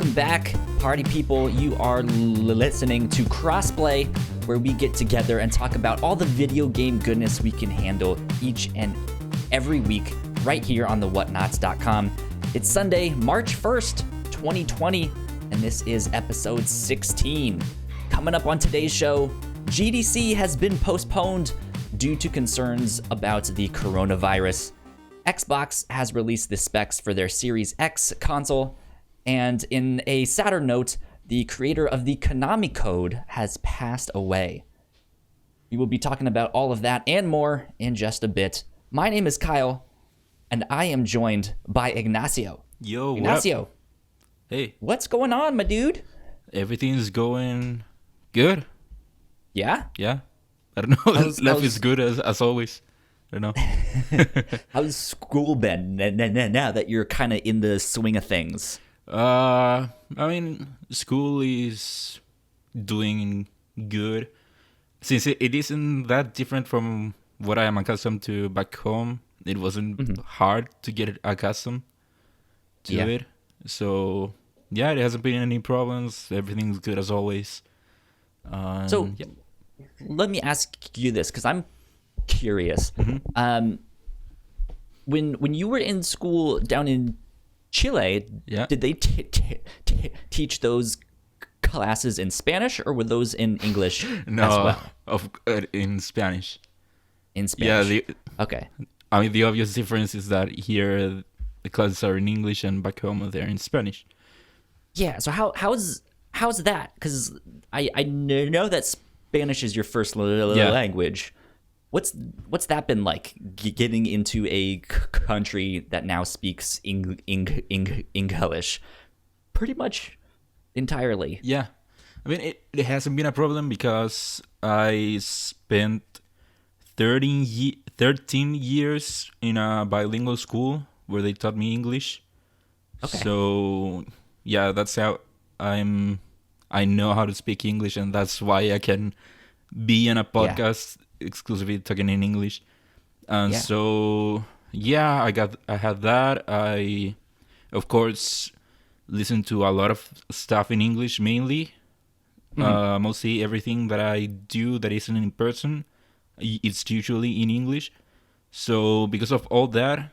Welcome back, party people. You are listening to Crossplay, where we get together and talk about all the video game goodness we can handle each and every week right here on the Whatnauts.com. It's Sunday, March 1st, 2020, and this is episode 16. Coming up on today's show, GDC has been postponed due to concerns about the coronavirus. Xbox has released the specs for their Series X console, and in a sadder note, the creator of the Konami code has passed away. We will be talking about all of that and more in just a bit. My name is Kyle, and I am joined by Ignacio. Yo, Ignacio. what up? Hey. What's going on, my dude? Everything's going good. Yeah? Yeah. I don't know. Life is good as always. I don't know. How's school been now that you're kind of in the swing of things? I mean, school is doing good. Since it isn't that different from what I am accustomed to back home, it wasn't hard to get accustomed to it. So, yeah, there hasn't been any problems. Everything's good as always. Let me ask you this, because I'm curious. When you were in school down in Chile, did they teach those classes in Spanish, or were those in English as well? In Spanish. In Spanish. Yeah. Okay. I mean, the obvious difference is that here the classes are in English and back home they're in Spanish. Yeah. So how's that? Because I know that Spanish is your first language. What's that been like, getting into a country that now speaks English pretty much entirely? Yeah. I mean, it hasn't been a problem because I spent 13 years in a bilingual school where they taught me English. Okay. So, yeah, that's how I know how to speak English, and that's why I can be in a podcast exclusively talking in English. And so, yeah, I had that. I, of course, listened to a lot of stuff in English mainly. Mostly everything that I do that isn't in person, it's usually in English. So because of all that,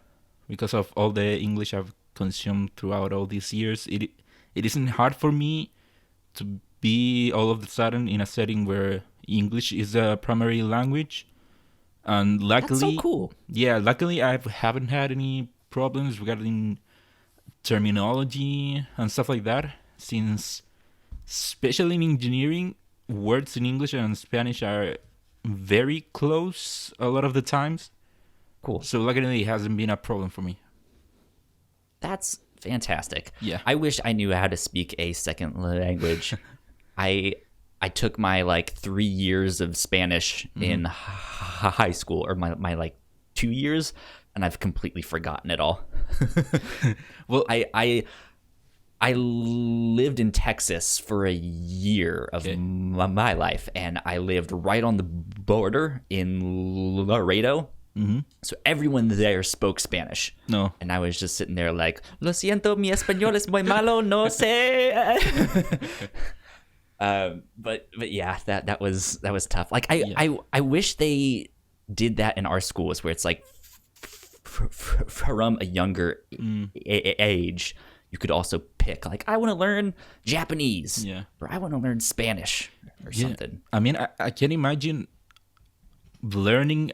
because of all the English I've consumed throughout all these years, it isn't hard for me to be all of a sudden in a setting where English is a primary language. And luckily, that's so cool. Yeah, luckily I haven't had any problems regarding terminology and stuff like that, since especially in engineering, words in English and Spanish are very close a lot of the times. Cool. So luckily it hasn't been a problem for me. That's fantastic. Yeah. I wish I knew how to speak a second language. I took my 3 years of Spanish in high school, or my 2 years, and I've completely forgotten it all. Well, I lived in Texas for a year of my life, and I lived right on the border in Laredo. So everyone there spoke Spanish. No. And I was just sitting there like, lo siento, mi español es muy malo, no sé. But yeah, that was tough. Like I wish they did that in our schools, where it's like from a younger age, you could also pick, like, I want to learn Japanese, or I want to learn Spanish or something. I mean, I can imagine learning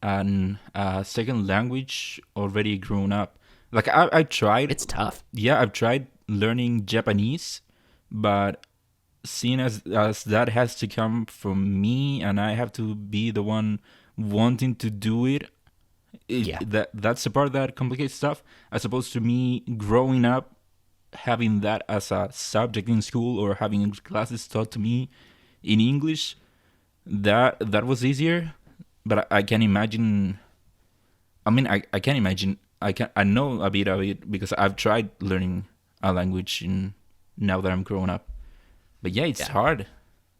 a second language already grown up. Like I tried. It's tough. Yeah, I've tried learning Japanese, but seeing as that has to come from me and I have to be the one wanting to do it, that's the part that complicates stuff. As opposed to me growing up having that as a subject in school, or having classes taught to me in English, that was easier. But I can imagine. I mean, I can imagine. I know a bit of it because I've tried learning a language now that I'm grown up. But yeah, it's hard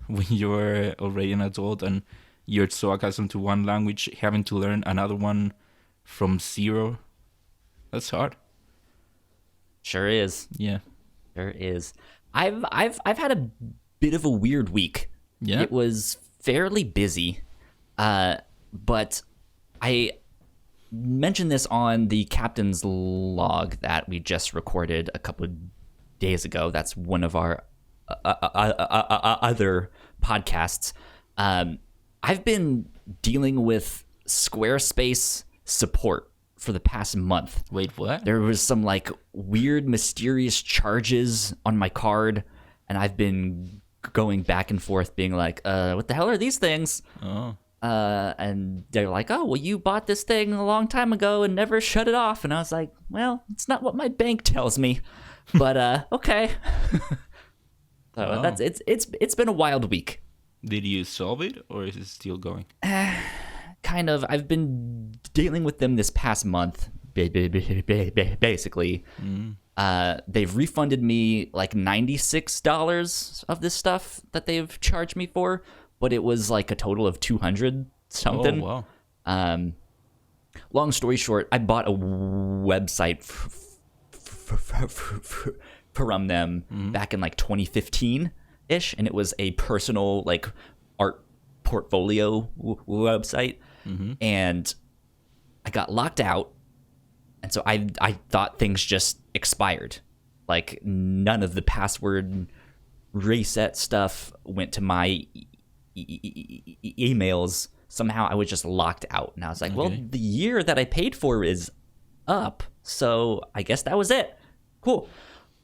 when you're already an adult and you're so accustomed to one language, having to learn another one from zero. That's hard. Sure is. Yeah. There is. I've had a bit of a weird week. Yeah. It was fairly busy, but I mentioned this on the captain's log that we just recorded a couple of days ago. That's one of our other podcasts. I've been dealing with Squarespace support for the past month. Wait, what? There was some like weird, mysterious charges on my card, and I've been going back and forth being like, what the hell are these things? Oh. And they're like, oh, well, you bought this thing a long time ago and never shut it off. And I was like, well, it's not what my bank tells me, but okay. So that's it's been a wild week. Did you solve it, or is it still going? Kind of. I've been dealing with them this past month, basically. They've refunded me like $96 of this stuff that they've charged me for, but it was like a total of 200 something. Oh, wow. Long story short, I bought a website from them back in like 2015-ish, and it was a personal like art portfolio website, and I got locked out, and so I thought things just expired. Like none of the password reset stuff went to my emails. Somehow I was just locked out, and I was like, well, the year that I paid for is up, so I guess that was it. Cool.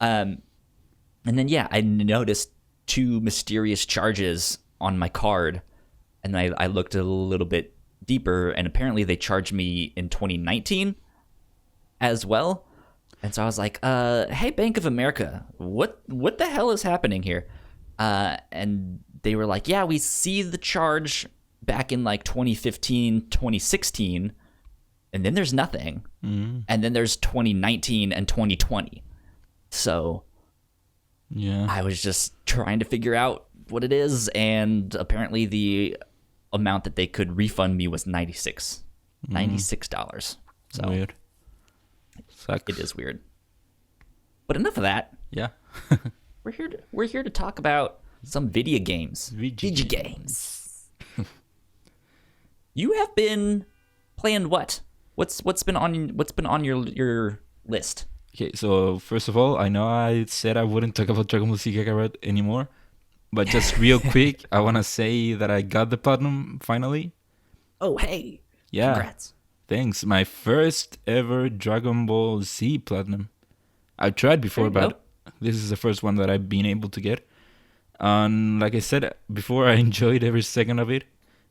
And then I noticed 2 mysterious charges on my card, and I looked a little bit deeper, and apparently they charged me in 2019 as well. And so I was like, hey, Bank of America, what the hell is happening here? And they were like, yeah, we see the charge back in like 2015, 2016, and then there's nothing. And then there's 2019 and 2020. So Yeah. I was just trying to figure out what it is, and apparently the amount that they could refund me was $96. So Weird. Sucks. it is weird. But enough of that. Yeah. We're here to talk about some video games. Video games. You have been playing what? What's been on your list? Okay, so first of all, I know I said I wouldn't talk about Dragon Ball Z Kakarot anymore, but just real quick, I want to say that I got the platinum finally. Oh, hey. Yeah. Congrats. Thanks. My first ever Dragon Ball Z platinum. I've tried before, There you but this is the first one that I've been able to get. And like I said before, I enjoyed every second of it.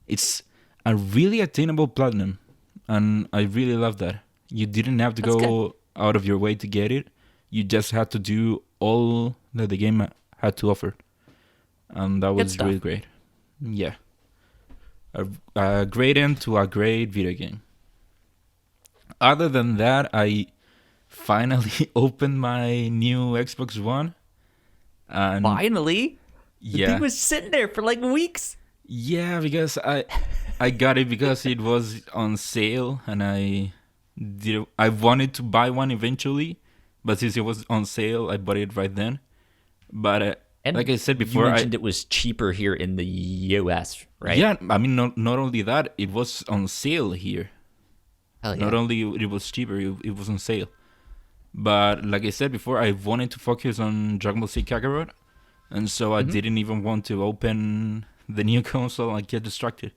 It's a really attainable platinum, and I really love that. You didn't have to That's go out of your way to get it. You just had to do all that the game had to offer. And that was really great. Yeah. A great end to a great video game. Other than that, I finally opened my new Xbox One. And Finally? The thing was sitting there for like weeks. Yeah, because I got it because it was on sale, and I wanted to buy one eventually, but since it was on sale, I bought it right then. But and like I said before, you mentioned it was cheaper here in the US, right? Yeah, I mean, not only that, it was on sale here. Hell yeah. Not only it was cheaper, it was on sale. But like I said before, I wanted to focus on Dragon Ball Z Kakarot, and so I didn't even want to open the new console and get distracted.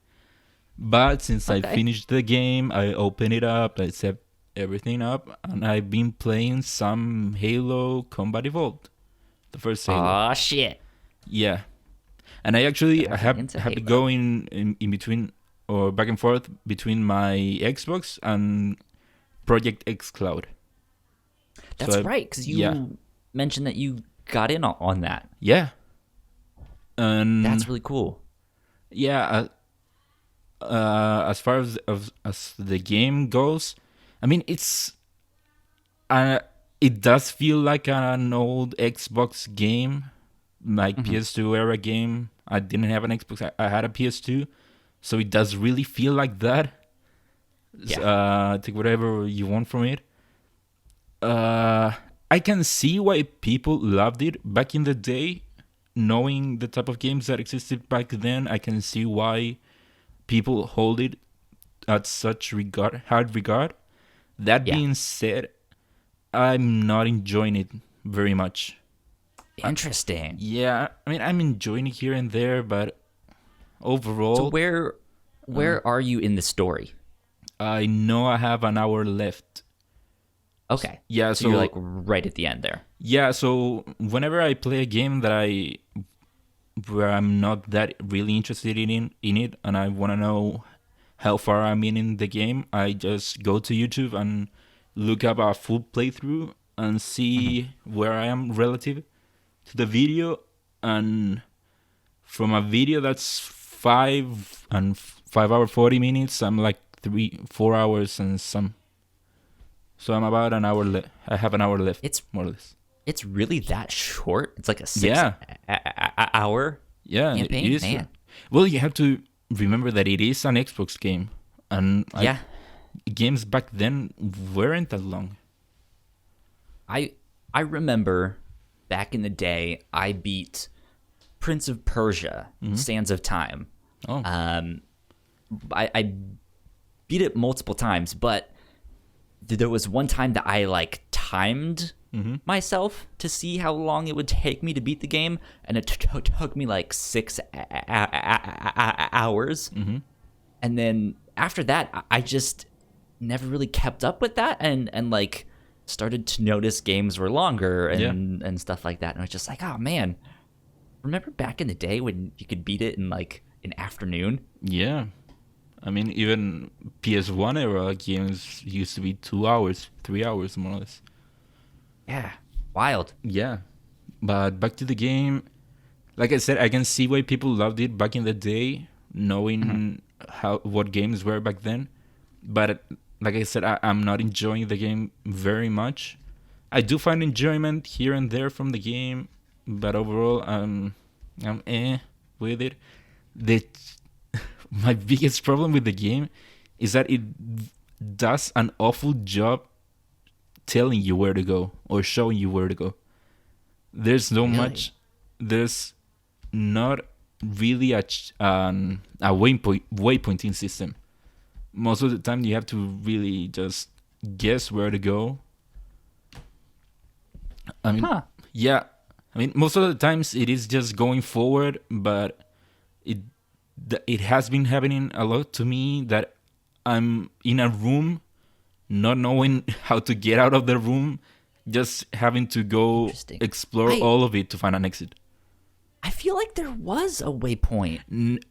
But since I finished the game, I opened it up, I set everything up, and I've been playing some Halo Combat Evolved. The first Halo. Aw, shit. Yeah. And I actually have Halo. to go in between, or back and forth between my Xbox and Project X Cloud. That's right, because you mentioned that you got in on that. Yeah. And that's really cool. Yeah. As far as the game goes, I mean, it does feel like an old Xbox game, like PS2 era game. I didn't have an Xbox. I had a PS2, so it does really feel like that. Yeah. Take whatever you want from it. I can see why people loved it back in the day. Knowing the type of games that existed back then, I can see why people hold it at such high regard. That Yeah. being said, I'm not enjoying it very much. Interesting. Yeah, I mean, I'm enjoying it here and there, but So overall, where are you in the story? I know I have an hour left. Okay. Yeah, So you're like right at the end there. yeah, so whenever I play a game where I'm not that really interested in it, and I want to know how far I'm in the game, I just go to YouTube and look up a full playthrough and see where I am relative to the video. And from a video that's 5 hour 40 minutes, I'm like 4 hours and some. So I'm about an hour left. I have an hour left. It's more or less. It's really that short. It's like a Yeah. hour Yeah, campaign. it is. Man. Well, you have to remember that it is an Xbox game, and Yeah. games back then weren't that long. I remember back in the day I beat Prince of Persia, Sands of Time. Oh, I beat it multiple times, but there was one time that I like timed myself to see how long it would take me to beat the game, and it took me like 6 hours. And then after that, I just never really kept up with that, and like started to notice games were longer and stuff like that. And I was just like, oh man, remember back in the day when you could beat it in like an afternoon? yeah. I mean, even PS1 era games used to be 2 hours, 3 hours, more or less. Yeah, wild. Yeah. But back to the game, like I said, I can see why people loved it back in the day, knowing what games were back then. But like I said, I'm not enjoying the game very much. I do find enjoyment here and there from the game, but overall, I'm with it. My biggest problem with the game is that it does an awful job telling you where to go or showing you where to go. There's no much. There's not really a waypointing system. Most of the time, you have to really just guess where to go. I mean, yeah. I mean, most of the times it is just going forward, but it has been happening a lot to me that I'm in a room, not knowing how to get out of the room, just having to go explore all of it to find an exit. I feel like there was a waypoint.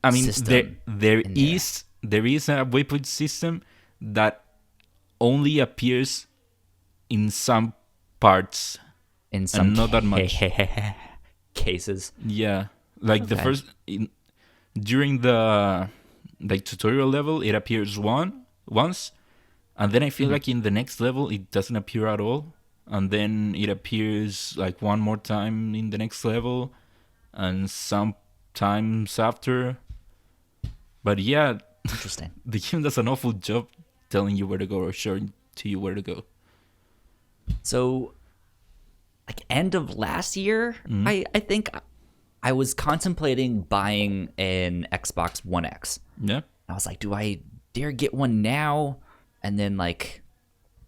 I mean, system there is a waypoint system that only appears in some parts, in some and not that much cases. Yeah, like the first during the like tutorial level, it appears once, and then I feel like in the next level it doesn't appear at all, and then it appears like one more time in the next level, and sometimes after. But yeah, Interesting. the game does an awful job telling you where to go or showing to you where to go. So, like end of last year, I think I was contemplating buying an Xbox One X. Yeah. I was like, do I dare get one now? And then like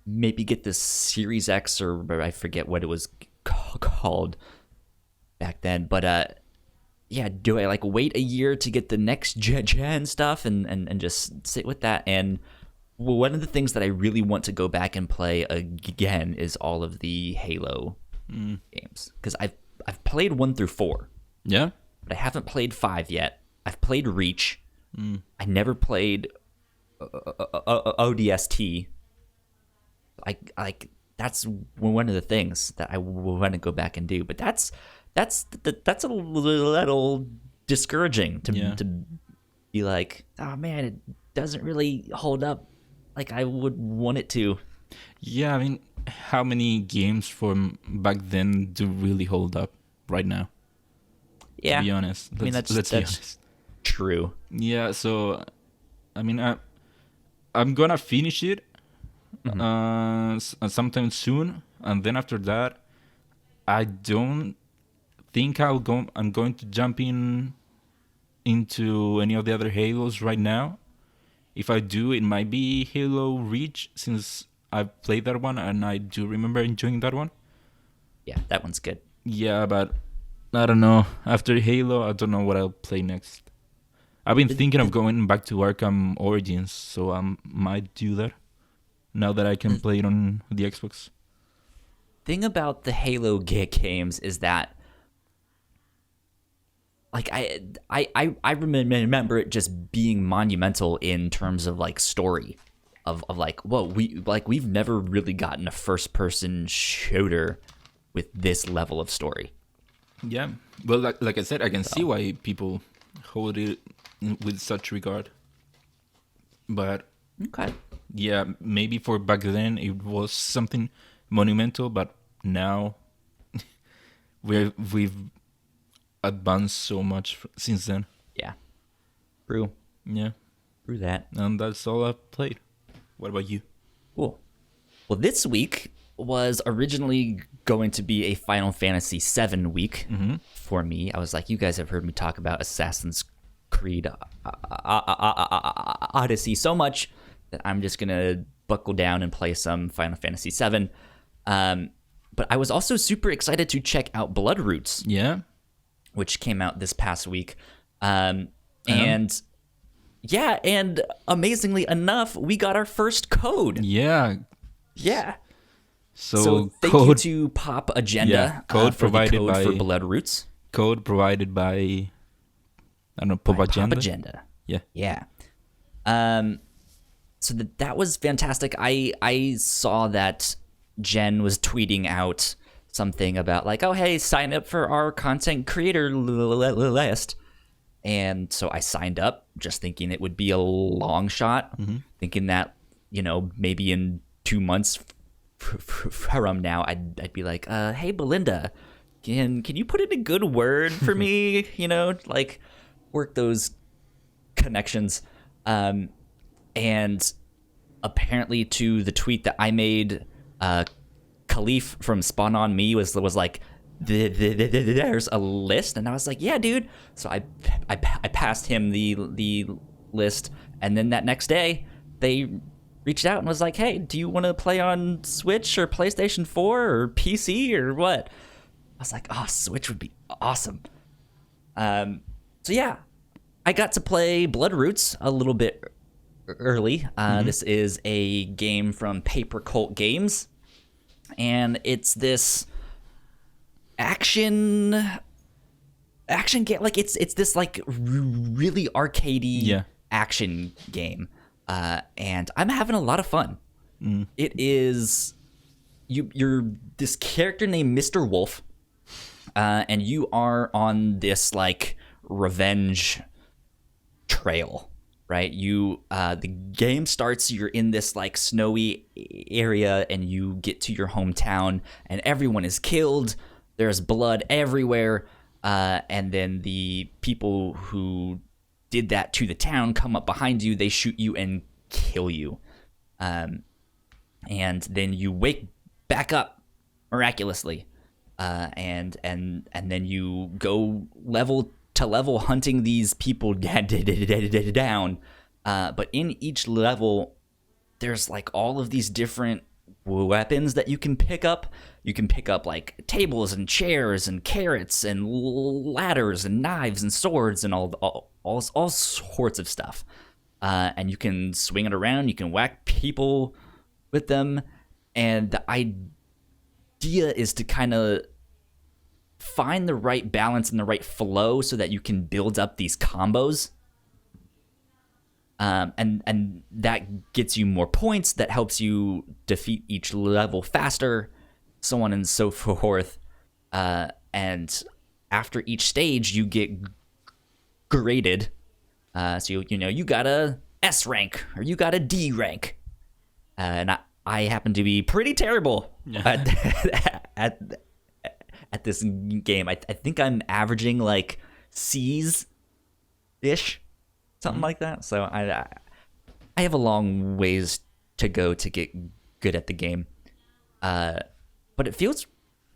maybe get this Series X, or I forget what it was called back then. But yeah, do I like wait a year to get the next gen stuff and just sit with that? And one of the things that I really want to go back and play again is all of the Halo games, because I've played 1 through 4. Yeah. But I haven't played 5 yet. I've played Reach. I never played ODST. Like that's one of the things that I want to go back and do. But that's a little discouraging to be like, oh man, it doesn't really hold up like I would want it to. Yeah, I mean, how many games from back then do really hold up right now? Yeah, to be honest. Let's be honest. True. Yeah, so I mean, I'm gonna finish it, sometime soon, and then after that, I don't think I'm going to jump into any of the other Halos right now. If I do, it might be Halo Reach, since I've played that one and I do remember enjoying that one. Yeah, that one's good. Yeah, but I don't know. After Halo, I don't know what I'll play next. I've been thinking of going back to Arkham Origins, so I might do that now that I can play it on the Xbox. Thing about the Halo games is that, like, I remember it just being monumental in terms of like story, of like, whoa, we've never really gotten a first person shooter with this level of story. Yeah, well, like I said, I can see why people hold it with such regard. But Okay. yeah, maybe for back then it was something monumental, but now we've advanced so much since then. Yeah. True. Yeah, True that. and that's all I've played. What about you? Cool. Well, this week was originally going to be a Final Fantasy VII week for me. I was like, you guys have heard me talk about Assassin's Creed Odyssey so much that I'm just going to buckle down and play some Final Fantasy VII. But I was also super excited to check out Bloodroots, Yeah, which came out this past week. And yeah, and amazingly enough, we got our first code. yeah. Yeah. So thank code you to Pop Agenda Yeah, code for provided the code by- for Bloodroots. code provided by, I don't know, Pop Agenda. Pop Agenda. Yeah. Yeah. So that was fantastic. I saw that Jen was tweeting out something about like, oh, hey, sign up for our content creator list. And so I signed up just thinking it would be a long shot, thinking that, maybe in 2 months from now, I'd be like, hey, Belinda, can you put in a good word for me? Like work those connections. And apparently to the tweet that I made, Khalif from Spawn on Me was like, there's a list, and I was like, yeah, dude. So I passed him the list, and then that next day they reached out and was like, hey, do you want to play on Switch or PlayStation 4 or PC or what? I was like, oh, Switch would be awesome. So yeah, I got to play Bloodroots a little bit early. This is a game from Paper Cult Games, and it's this action game. Like it's this like really arcadey action game, and I'm having a lot of fun. It is you're this character named Mr. Wolf, and you are on this like revenge trail. Right, the game starts. You're in this like snowy area, and you get to your hometown, and everyone is killed. There's blood everywhere, and then the people who did that to the town come up behind you. They shoot you and kill you, and then you wake back up miraculously, and then you go level to level hunting these people down. But in each level, there's like all of these different weapons that you can pick up. You can pick up like tables and chairs and carrots and ladders and knives and swords and all sorts of stuff. And you can swing it around. You can whack people with them. And the idea is to kind of find the right balance and the right flow so that you can build up these combos. And that gets you more points, that helps you defeat each level faster, so on and so forth. And after each stage, you get graded. So you got a S rank or you got a D rank. And I happen to be pretty terrible at this game. I think I'm averaging like C's ish, something like that. So I have a long ways to go to get good at the game. But it feels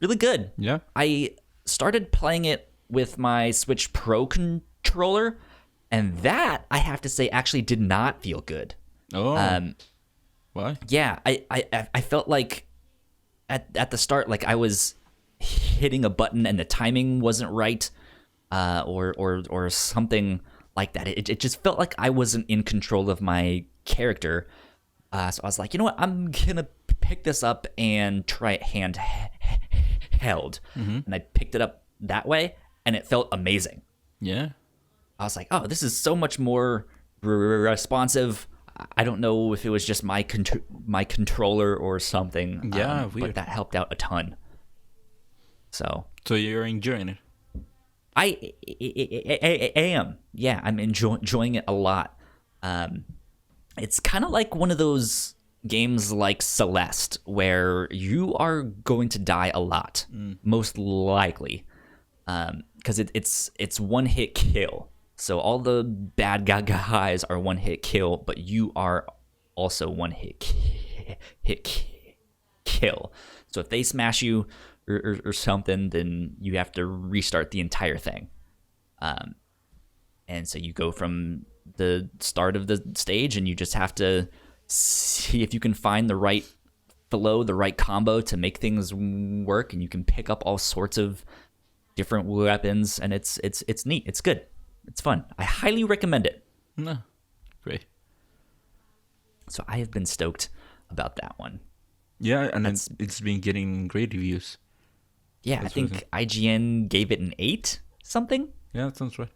really good. Yeah. I started playing it with my Switch Pro controller, and that, I have to say, actually did not feel good. Oh. Why? Yeah, I felt like at the start, like I was hitting a button and the timing wasn't right, or something like that. It just felt like I wasn't in control of my character. So I was like, you know what? I'm gonna pick this up and try it handheld. And I picked it up that way, and it felt amazing. Yeah. I was like, oh, this is so much more responsive. I don't know if it was just my controller or something. Yeah, but weird. that helped out a ton. So you're enjoying it? I am. Yeah, I'm enjoying it a lot. It's kind of like one of those games like Celeste, where you are going to die a lot, most likely, because it's one hit kill. So all the bad guys are one hit kill, but you are also one hit kill. So if they smash you or something, then you have to restart the entire thing. And so you go from the start of the stage, and you just have to see if you can find the right flow, the right combo to make things work, and you can pick up all sorts of different weapons, and it's neat. It's good. It's fun. I highly recommend it. No. Great. So I have been stoked about that one. Yeah, and it's been getting great reviews. Yeah, I think IGN gave it an 8 something. Yeah, that sounds right.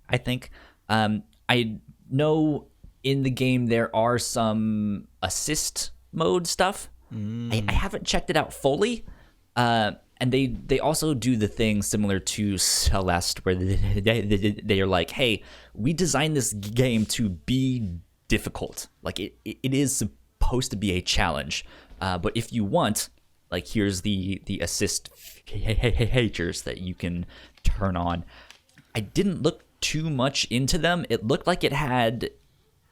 I think. I know in the game there are some assist mode stuff. I haven't checked it out fully. And they also do the thing similar to Celeste, where they are like, hey, we designed this game to be difficult. Like, it is supposed to be a challenge. But if you want, like, here's the assist features that you can turn on. I didn't look too much into them. It looked like it had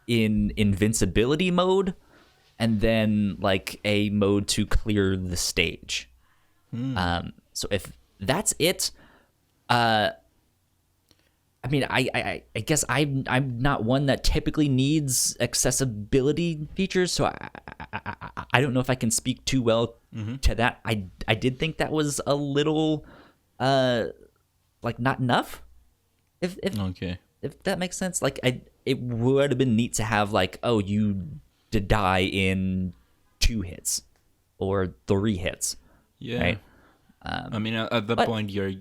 in invincibility mode, and then like a mode to clear the stage. So if that's it, I mean, I guess I'm not one that typically needs accessibility features, so I don't know if I can speak too well to that. I did think that was a little like not enough. If that makes sense. Like it would have been neat to have like, oh, you did die in 2 hits or 3 hits. Yeah. Right? I mean, at that point, you're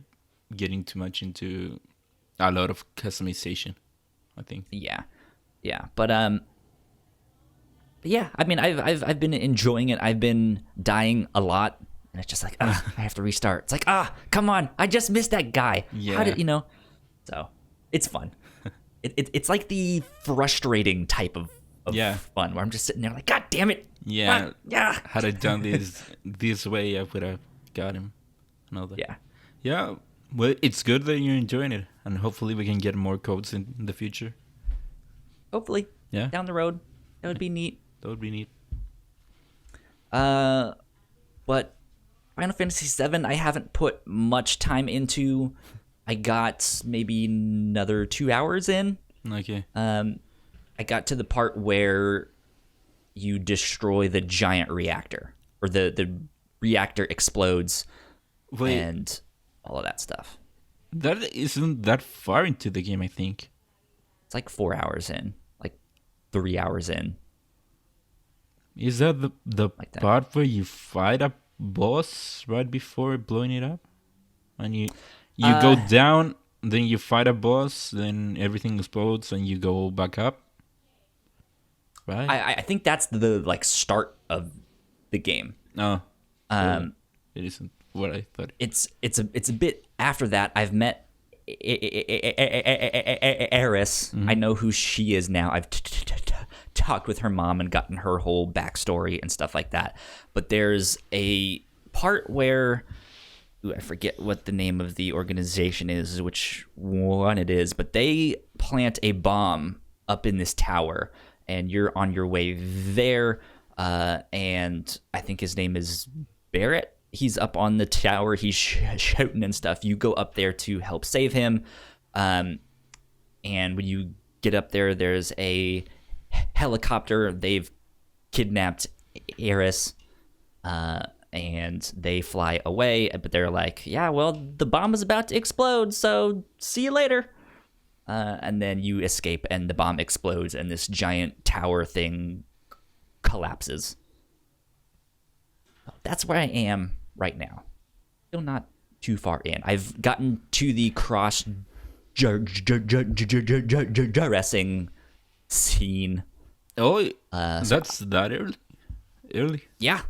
getting too much into a lot of customization, I think. Yeah. But yeah. I mean, I've been enjoying it. I've been dying a lot, and it's just like, I have to restart. It's like, come on, I just missed that guy. Yeah. How did you know? So it's fun. It's like the frustrating type of fun where I'm just sitting there like, God damn it. Yeah. Yeah. Had I done this way, I would have got him. And all that. Yeah. Yeah. Well, it's good that you're enjoying it, and hopefully we can get more codes in the future. Hopefully. Yeah. Down the road. That would be neat. That would be neat. But Final Fantasy VII, I haven't put much time into. I got maybe another 2 hours in. Okay. I got to the part where you destroy the giant reactor, or the reactor explodes. Wait, and all of that stuff. That isn't that far into the game, I think. It's like 4 hours in, like 3 hours in. Is that the Like that. part where you fight a boss right before blowing it up? And you go down, then you fight a boss, then everything explodes, and you go back up? Right? I think that's the like start of the game. No. Um, it isn't what I thought. It's a bit after that. I've met Eris. I know who she is now. I've talked with her mom and gotten her whole backstory and stuff like that. But there's a part where I forget what the name of the organization is, which one it is, but they plant a bomb up in this tower, and you're on your way there. And I think his name is Barrett. He's up on the tower. He's shouting and stuff. You go up there to help save him. And when you get up there, there's a helicopter. They've kidnapped Eris, and they fly away. But they're like, yeah, well, the bomb is about to explode, so see you later. And then you escape, and the bomb explodes, and this giant tower thing collapses. That's where I am right now. Still not too far in. I've gotten to the dressing scene. Oh, that's that early? Early? Yeah.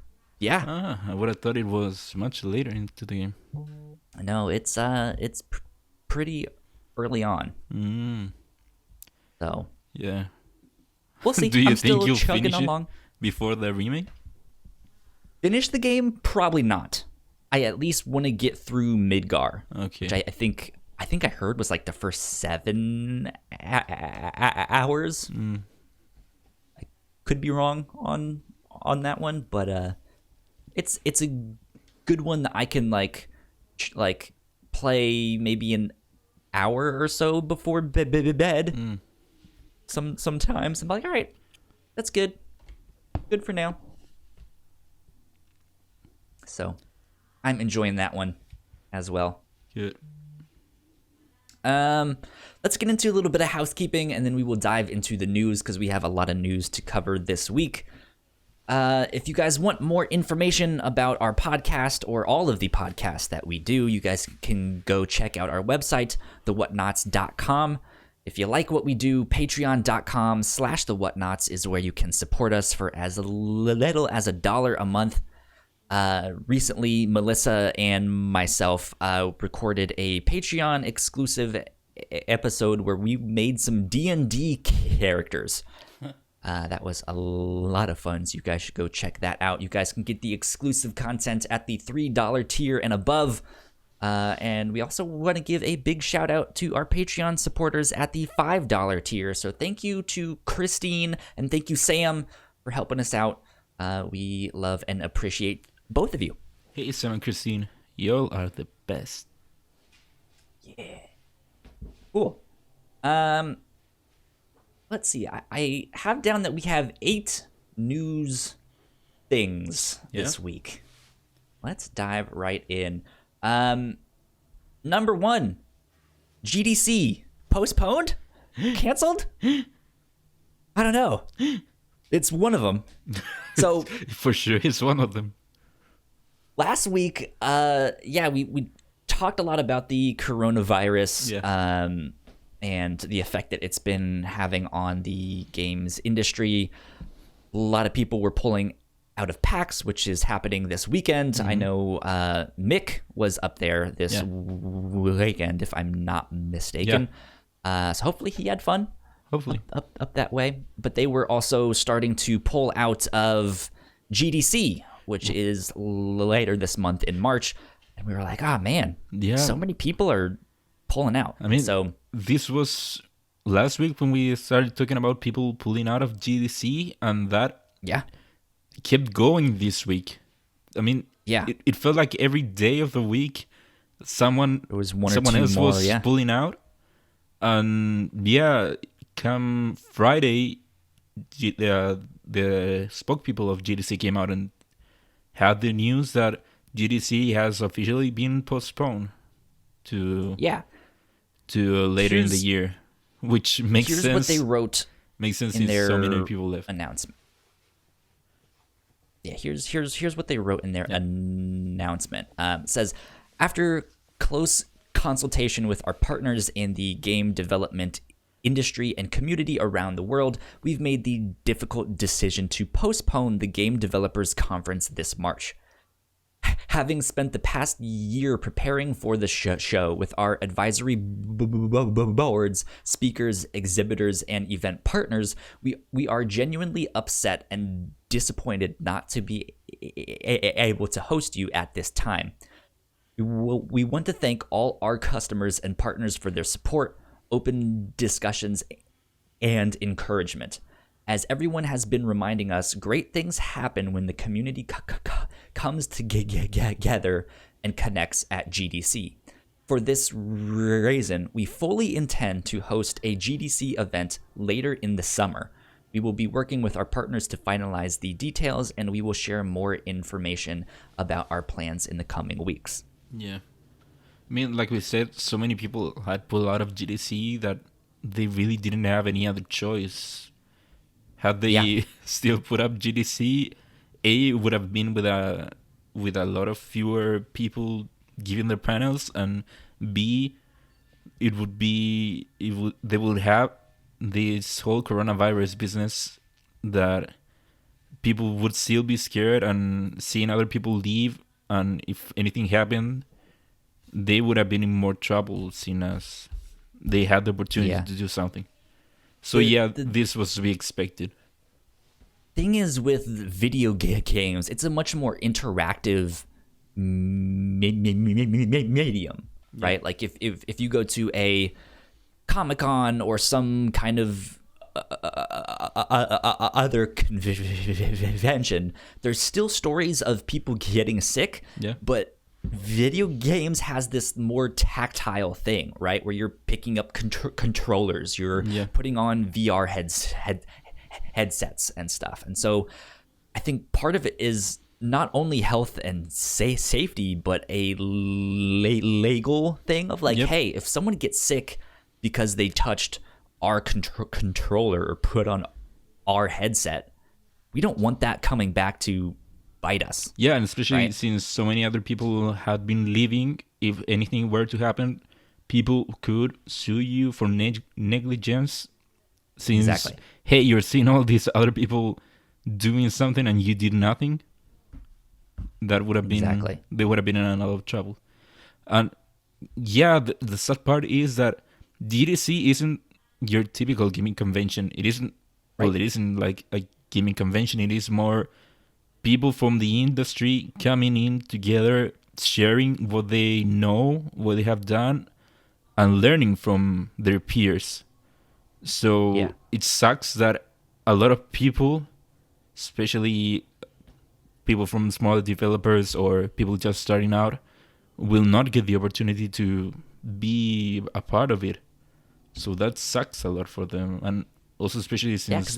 I would have thought it was much later into the game. No, it's pretty early on. So yeah, we'll see. Do you I'm think still you'll chugging finish along. it before the remake? Finish the game? Probably not. I at least want to get through Midgar, Okay. which I think I heard was like the first 7 hours. I could be wrong on that one, but it's a good one that I can like play maybe an hour or so before bed. Sometimes I'm like, all right, that's good for now. So I'm enjoying that one as well. Good. Let's get into a little bit of housekeeping, and then we will dive into the news because we have a lot of news to cover this week. If you guys want more information about our podcast or all of the podcasts that we do, you guys can go check out our website, thewhatnauts.com. If you like what we do, patreon.com/thewhatnauts is where you can support us for as little as $1 a month. Recently, Melissa and myself recorded a Patreon exclusive episode where we made some D&D characters. That was a lot of fun, so you guys should go check that out. You guys can get the exclusive content at the $3 tier and above. And we also want to give a big shout out to our Patreon supporters at the $5 tier. So thank you to Christine and thank you, Sam, for helping us out. We love and appreciate both of you. Hey, Sam and Christine. Y'all are the best. Yeah. Cool. Let's see. I have down that we have 8 news things this week. Let's dive right in. Number 1, GDC postponed? Canceled? I don't know. It's one of them. So for sure, it's one of them. Last week, we talked a lot about the coronavirus, and the effect that it's been having on the games industry. A lot of people were pulling out of PAX, which is happening this weekend. Mm-hmm. I know Mick was up there this weekend, if I'm not mistaken. So hopefully he had fun. Hopefully. Up that way. But they were also starting to pull out of GDC, which is later this month in March. And we were like, man, so many people are pulling out. I mean, this was last week when we started talking about people pulling out of GDC, and that kept going this week. I mean, it felt like every day of the week, someone else was pulling out. And come Friday, the spokespeople of GDC came out and had the news that GDC has officially been postponed to later in the year, which makes sense. Here's what they wrote. Makes sense in since their so many people left. Announcement. Yeah, here's what they wrote in their announcement. It says, after close consultation with our partners in the game development industry and community around the world, we've made the difficult decision to postpone the Game Developers Conference this March. Having spent the past year preparing for the show with our advisory boards, speakers, exhibitors, and event partners, we are genuinely upset and disappointed not to be able to host you at this time. We want to thank all our customers and partners for their support, open discussions, and encouragement. As everyone has been reminding us, great things happen when the community comes together and connects at GDC. For this reason, we fully intend to host a GDC event later in the summer. We will be working with our partners to finalize the details, and we will share more information about our plans in the coming weeks. Yeah. I mean, like we said, so many people had pulled out of GDC that they really didn't have any other choice. Had they still put up GDC, A, would have been with a lot of fewer people giving their panels, and B, they would have this whole coronavirus business that people would still be scared and seeing other people leave, and if anything happened, they would have been in more trouble, seeing as they had the opportunity to do something. So this was to be expected. Thing is, with video games, it's a much more interactive medium, right? Like if you go to a Comic-Con or some kind of other convention, there's still stories of people getting sick, but video games has this more tactile thing, right? Where you're picking up controllers, you're putting on VR headsets and stuff. And so I think part of it is not only health and safety, but a legal thing of like, hey, if someone gets sick because they touched our controller or put on our headset, we don't want that coming back to bite us. Yeah, and especially since so many other people had been leaving, if anything were to happen, people could sue you for negligence. Since, hey, you're seeing all these other people doing something and you did nothing, that would have been, they would have been in a lot of trouble. And the sad part is that GDC isn't your typical gaming convention. It isn't, it isn't like a gaming convention. It is more people from the industry coming in together, sharing what they know, what they have done, and learning from their peers. So it sucks that a lot of people, especially people from smaller developers or people just starting out, will not get the opportunity to be a part of it. So that sucks a lot for them. And also especially since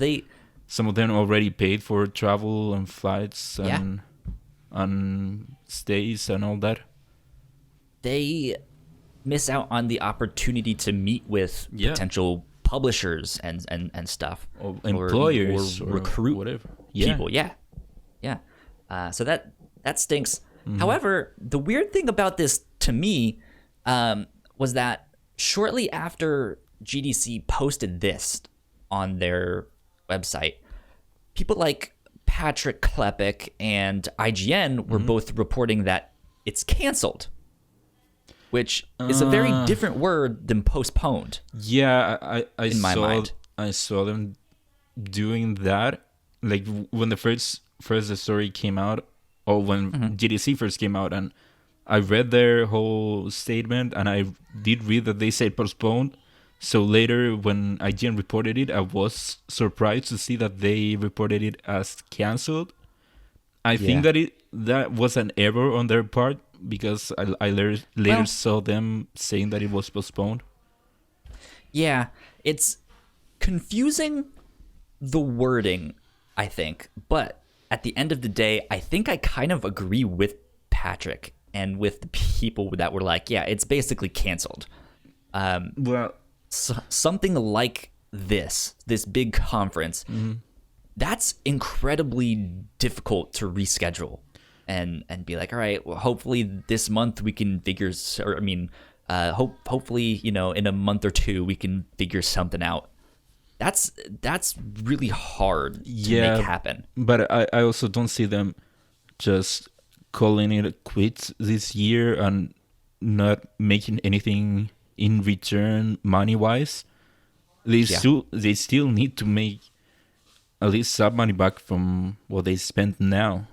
some of them already paid for travel and flights and stays and all that. They miss out on the opportunity to meet with potential publishers and stuff, or employers, or recruit whatever people. So that stinks. However, the weird thing about this to me was that shortly after GDC posted this on their website, people like Patrick Klepek and IGN were both reporting that it's canceled, which is a very different word than postponed. Yeah, I saw them doing that. Like when the first the story came out, or when GDC first came out, and I read their whole statement, and I did read that they said postponed. So later, when IGN reported it, I was surprised to see that they reported it as canceled. I think that was an error on their part, because I later saw them saying that it was postponed. Yeah, it's confusing, the wording, I think. But at the end of the day, I think I kind of agree with Patrick and with the people that were like, yeah, it's basically canceled. Something like this big conference, that's incredibly difficult to reschedule and be like, all right, well, hopefully this month we can figure, hopefully, in a month or two we can figure something out. That's really hard to make happen. But I also don't see them just calling it quits this year and not making anything in return money-wise. They still need to make at least some money back from what they spent now.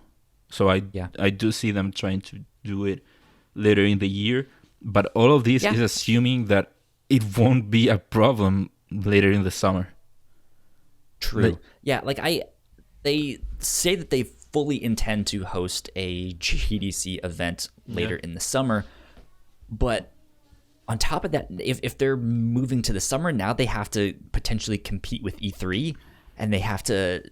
So I do see them trying to do it later in the year. But all of this is assuming that it won't be a problem later in the summer. True. Like, Yeah, like they say that they fully intend to host a GDC event later in the summer, but on top of that, if they're moving to the summer, now they have to potentially compete with E3, and they have to,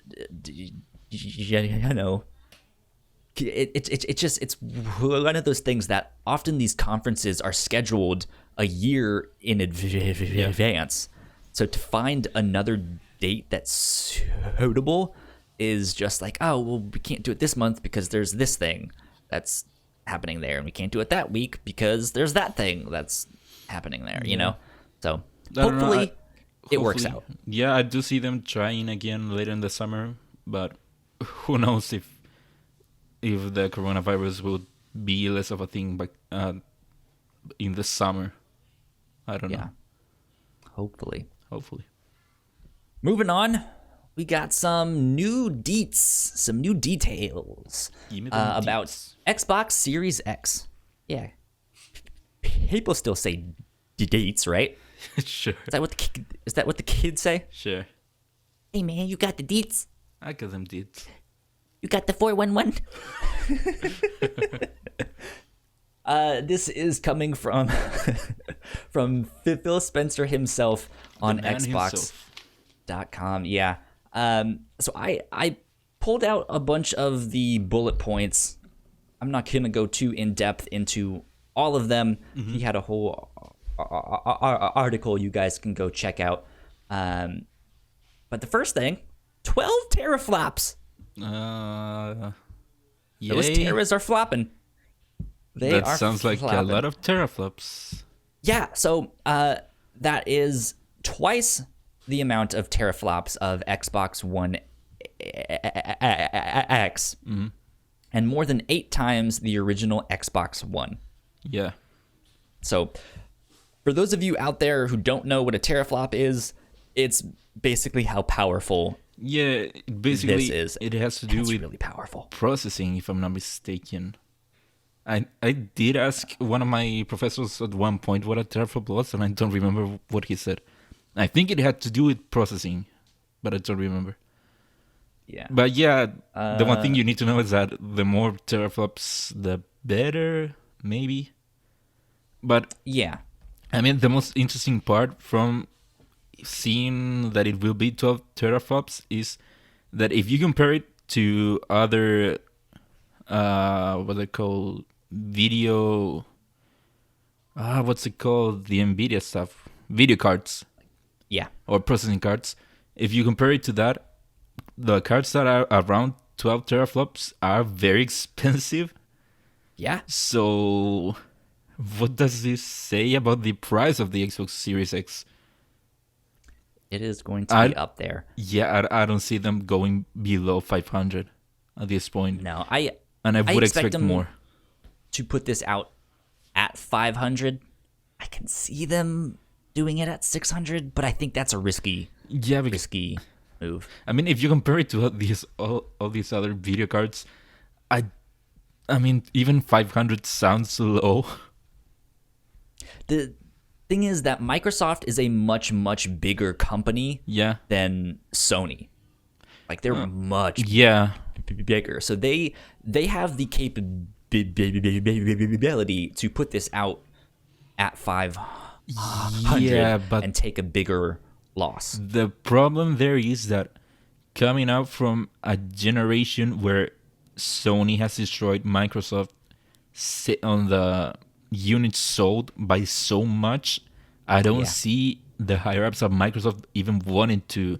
it's one of those things that often these conferences are scheduled a year in advance. So to find another date that's suitable is just like, oh, well, we can't do it this month because there's this thing that's happening there, and we can't do it that week because there's that thing that's happening there, So hopefully it works out. Yeah, I do see them trying again later in the summer, but who knows if the coronavirus will be less of a thing in the summer. I don't know. Hopefully. Moving on, we got some new deets, some new details about Xbox Series X. Yeah. People still say deets, right? Sure. Is that what the kids say? Sure. Hey man, you got the deets? I got them deets. You got the 411? This is coming from Phil Spencer himself on Xbox.com. Yeah. So I pulled out a bunch of the bullet points. I'm not going to go too in depth into all of them. He had a whole article you guys can go check out. But the first thing, 12 teraflops. Those terras are flopping. That sounds like a lot of teraflops. Yeah, so that is twice the amount of teraflops of Xbox One X, and more than 8 times the original Xbox One. Yeah. So for those of you out there who don't know what a teraflop is, it's basically how powerful basically this is. It has to do with really powerful processing, if I'm not mistaken. I did ask one of my professors at one point what a teraflop was, and I don't remember what he said. I think it had to do with processing, but I don't remember. Yeah. But yeah, the one thing you need to know is that the more teraflops, the better, maybe. But yeah, I mean, the most interesting part from seeing that it will be 12 teraflops is that if you compare it to other, what they call video, what's it called? The NVIDIA stuff, video cards. Yeah. Or processing cards. If you compare it to that, the cards that are around 12 teraflops are very expensive. Yeah. So what does this say about the price of the Xbox Series X? It is going to be up there. Yeah, I don't see them going below 500 at this point. No, I would expect them more. To put this out at 500, I can see them doing it at 600, but I think that's a risky move. I mean, if you compare it to all these other video cards, I mean, even 500 sounds low. The thing is that Microsoft is a much, much bigger company than Sony. Like, they're much bigger. So they have the capability to put this out at 500 and take a bigger loss. The problem there is that coming out from a generation where Sony has destroyed Microsoft on the units sold by so much, I don't see the higher ups of Microsoft even wanting to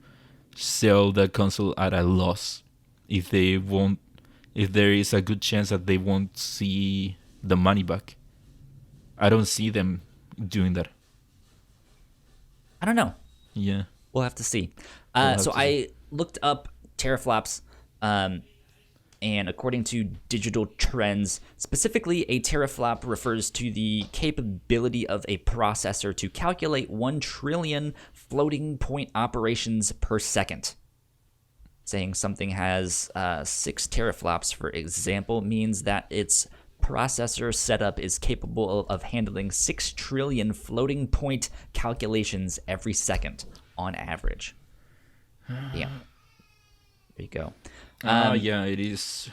sell the console at a loss if there is a good chance that they won't see the money back. I don't see them doing that. I don't know. Yeah. We'll have to see. I looked up teraflops, and according to Digital Trends, specifically a teraflop refers to the capability of a processor to calculate 1 trillion floating point operations per second. Saying something has 6 teraflops, for example, means that its processor setup is capable of handling 6 trillion floating point calculations every second on average. Yeah. There you go. Yeah, it is.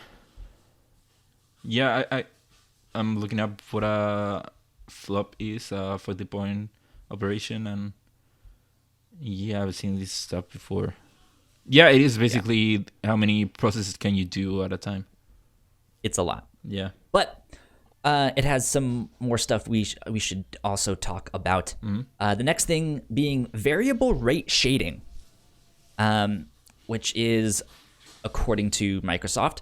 Yeah, I'm looking up what a flop is for the point operation, and yeah, I've seen this stuff before. Yeah, it is basically how many processes can you do at a time. It's a lot. Yeah. But it has some more stuff we should also talk about. The next thing being variable rate shading, which is, according to Microsoft,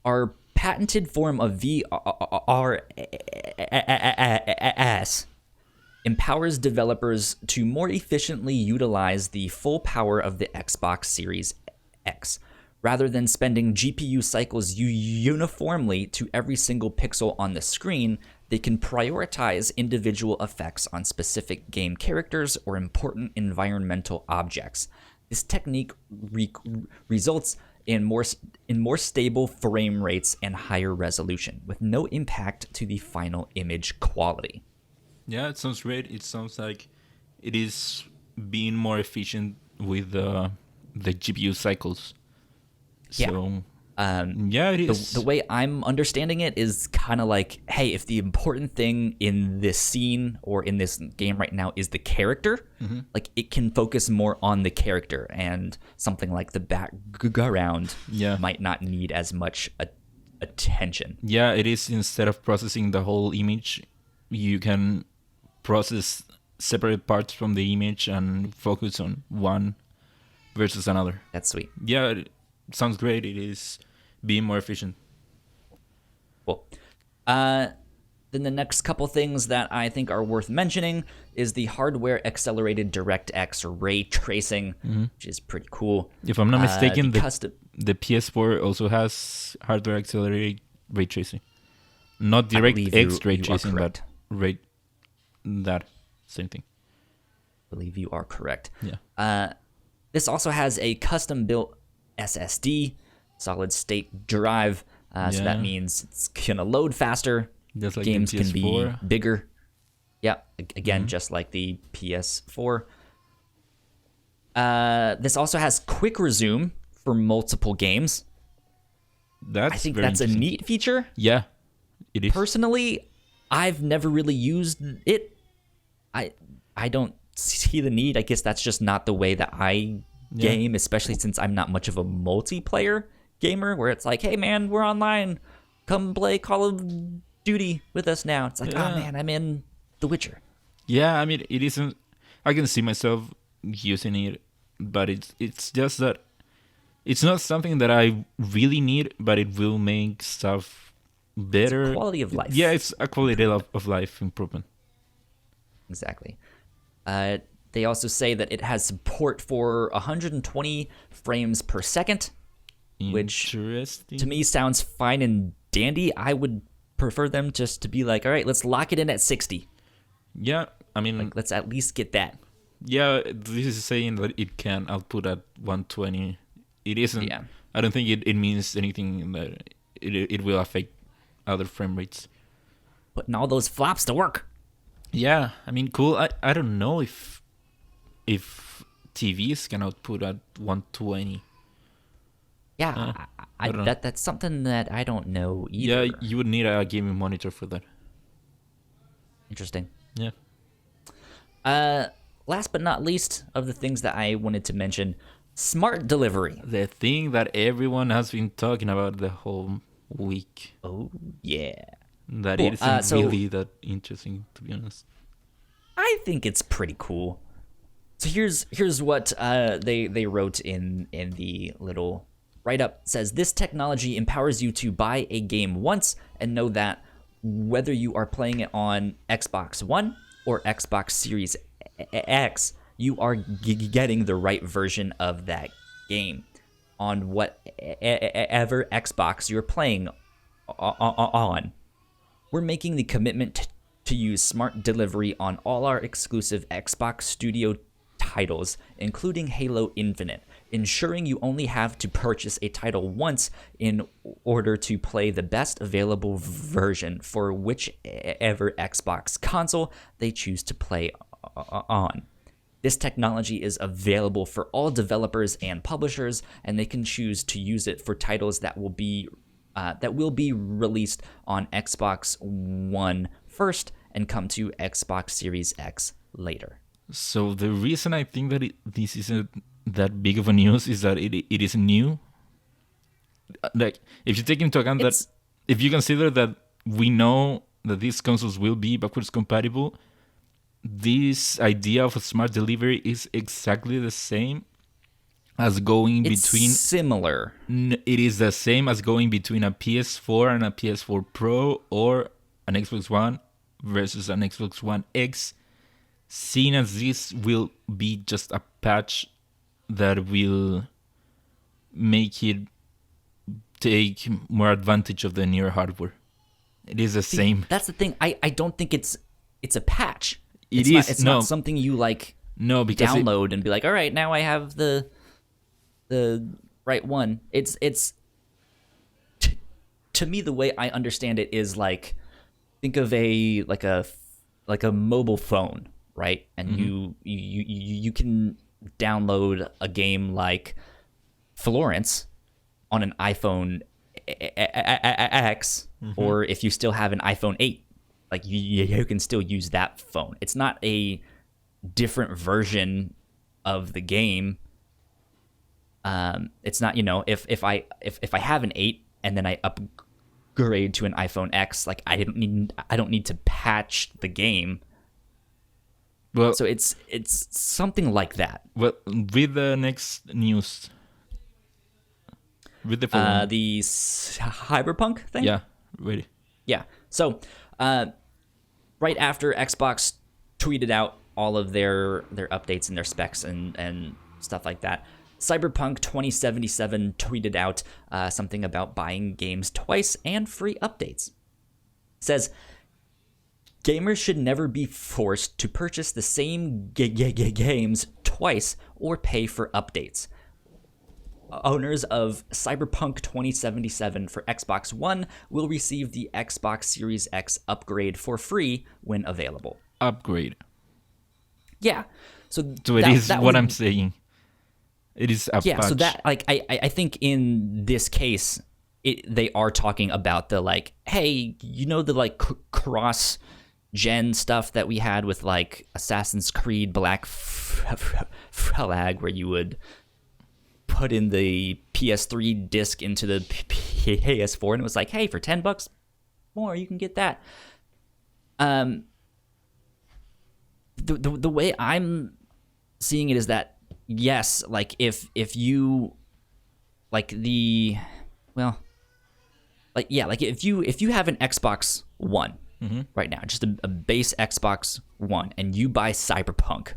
our patented form of VRS empowers developers to more efficiently utilize the full power of the Xbox Series X. Rather than spending GPU cycles uniformly to every single pixel on the screen, they can prioritize individual effects on specific game characters or important environmental objects. This technique results in more stable frame rates and higher resolution, with no impact to the final image quality. Yeah, it sounds great. It sounds like it is being more efficient with the GPU cycles. So, yeah, it is. The way I'm understanding it is kind of like, hey, if the important thing in this scene or in this game right now is the character, like it can focus more on the character, and something like the background might not need as much attention. Yeah, it is. Instead of processing the whole image, you can process separate parts from the image and focus on one versus another. That's sweet. Yeah, it sounds great. It is being more efficient. Cool. Then the next couple things that I think are worth mentioning is the hardware accelerated DirectX ray tracing, which is pretty cool. If I'm not mistaken, the PS4 also has hardware accelerated ray tracing. Not DirectX ray tracing, but that same thing. I believe you are correct. Yeah. This also has a custom built SSD, solid state drive. So that means it's gonna load faster. Just like games the can be PS4. bigger. Yeah, again, just like the PS4. This also has quick resume for multiple games. I think that's a neat feature. Yeah, it is. Personally, I've never really used it. I don't see the need. I guess that's just not the way that I game, especially since I'm not much of a multiplayer gamer, where it's like, hey man, we're online, come play Call of Duty with us now. It's like, oh man, I'm in The Witcher. Yeah, I mean, it isn't. I can see myself using it, but it's just that it's not something that I really need, but it will make stuff better. It's quality of life. Yeah, it's a quality of life improvement. Exactly. They also say that it has support for 120 frames per second, which to me sounds fine and dandy. I would prefer them just to be like, all right, let's lock it in at 60. Yeah, I mean, like, let's at least get that. Yeah, this is saying that it can output at 120. It isn't. Yeah. I don't think it means anything that it will affect other frame rates. Putting all those flops to work. Yeah, I mean, cool. I don't know if TVs can output at 120. Yeah, that's something that I don't know either. Yeah, you would need a gaming monitor for that. Interesting. Yeah. Last but not least of the things that I wanted to mention, smart delivery. The thing that everyone has been talking about the whole week. Oh, yeah. That cool. It isn't really that interesting, to be honest. I think it's pretty cool. So here's what they wrote in the little write-up. It says, this technology empowers you to buy a game once and know that whether you are playing it on Xbox One or Xbox Series X, you are getting the right version of that game on whatever Xbox you're playing on. We're making the commitment to use smart delivery on all our exclusive Xbox Studio titles, including Halo Infinite, ensuring you only have to purchase a title once in order to play the best available version for whichever Xbox console they choose to play on. This technology is available for all developers and publishers, and they can choose to use it for titles that will be released on Xbox One first and come to Xbox Series X later. So the reason I think that this isn't that big of a news is that it is new. Like, if you take into account that, if you consider that we know that these consoles will be backwards compatible, this idea of a smart delivery is exactly the same as going between... similar. It is the same as going between a PS4 and a PS4 Pro, or an Xbox One versus an Xbox One X, seeing as this will be just a patch that will make it take more advantage of the newer hardware. It is the same. That's the thing. I don't think it's a patch. It's not something you because download and be like, all right, now I have the right one. It's to me, the way I understand it is like, think of a mobile phone, right? And you can download a game like Florence on an iPhone X, or if you still have an iPhone 8, like you can still use that phone. It's not a different version of the game. It's not, if I have an 8 and then I upgrade to an iPhone X, like I don't need to patch the game. Well, so it's something like that. Well, with the next news, with the Cyberpunk thing. Yeah, ready. Yeah. So, right after Xbox tweeted out all of their updates and their specs and stuff like that, Cyberpunk 2077 tweeted out something about buying games twice and free updates. It says, gamers should never be forced to purchase the same games twice or pay for updates. Owners of Cyberpunk 2077 for Xbox One will receive the Xbox Series X upgrade for free when available. Upgrade. Yeah. So it is what I'm saying. It is a patch. So that, like, I think in this case, they are talking about the, like, hey, the like cross-gen stuff that we had with like Assassin's Creed Black Flag, where you would put in the PS3 disc into the PS4, and it was like, hey, for $10 more, you can get that. The way I'm seeing it is that, yes, like if you like if you have an Xbox One right now, just a base Xbox One, and you buy Cyberpunk,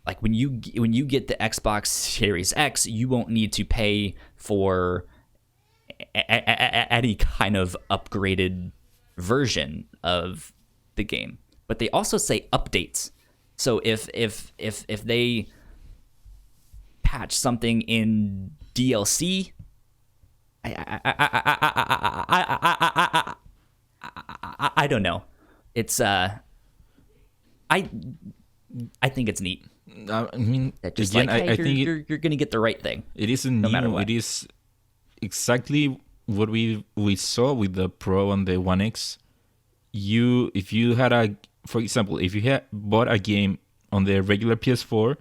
like when you get the Xbox Series X, you won't need to pay for any kind of upgraded version of the game. But they also say updates. So if they patch something in DLC, I don't know. It's I think it's neat. I mean, just again, like, hey, I think you're gonna get the right thing. It isn't no new. matter what. It is exactly what we saw with the Pro and the One X. If you had for example, if you had bought a game on the regular PS4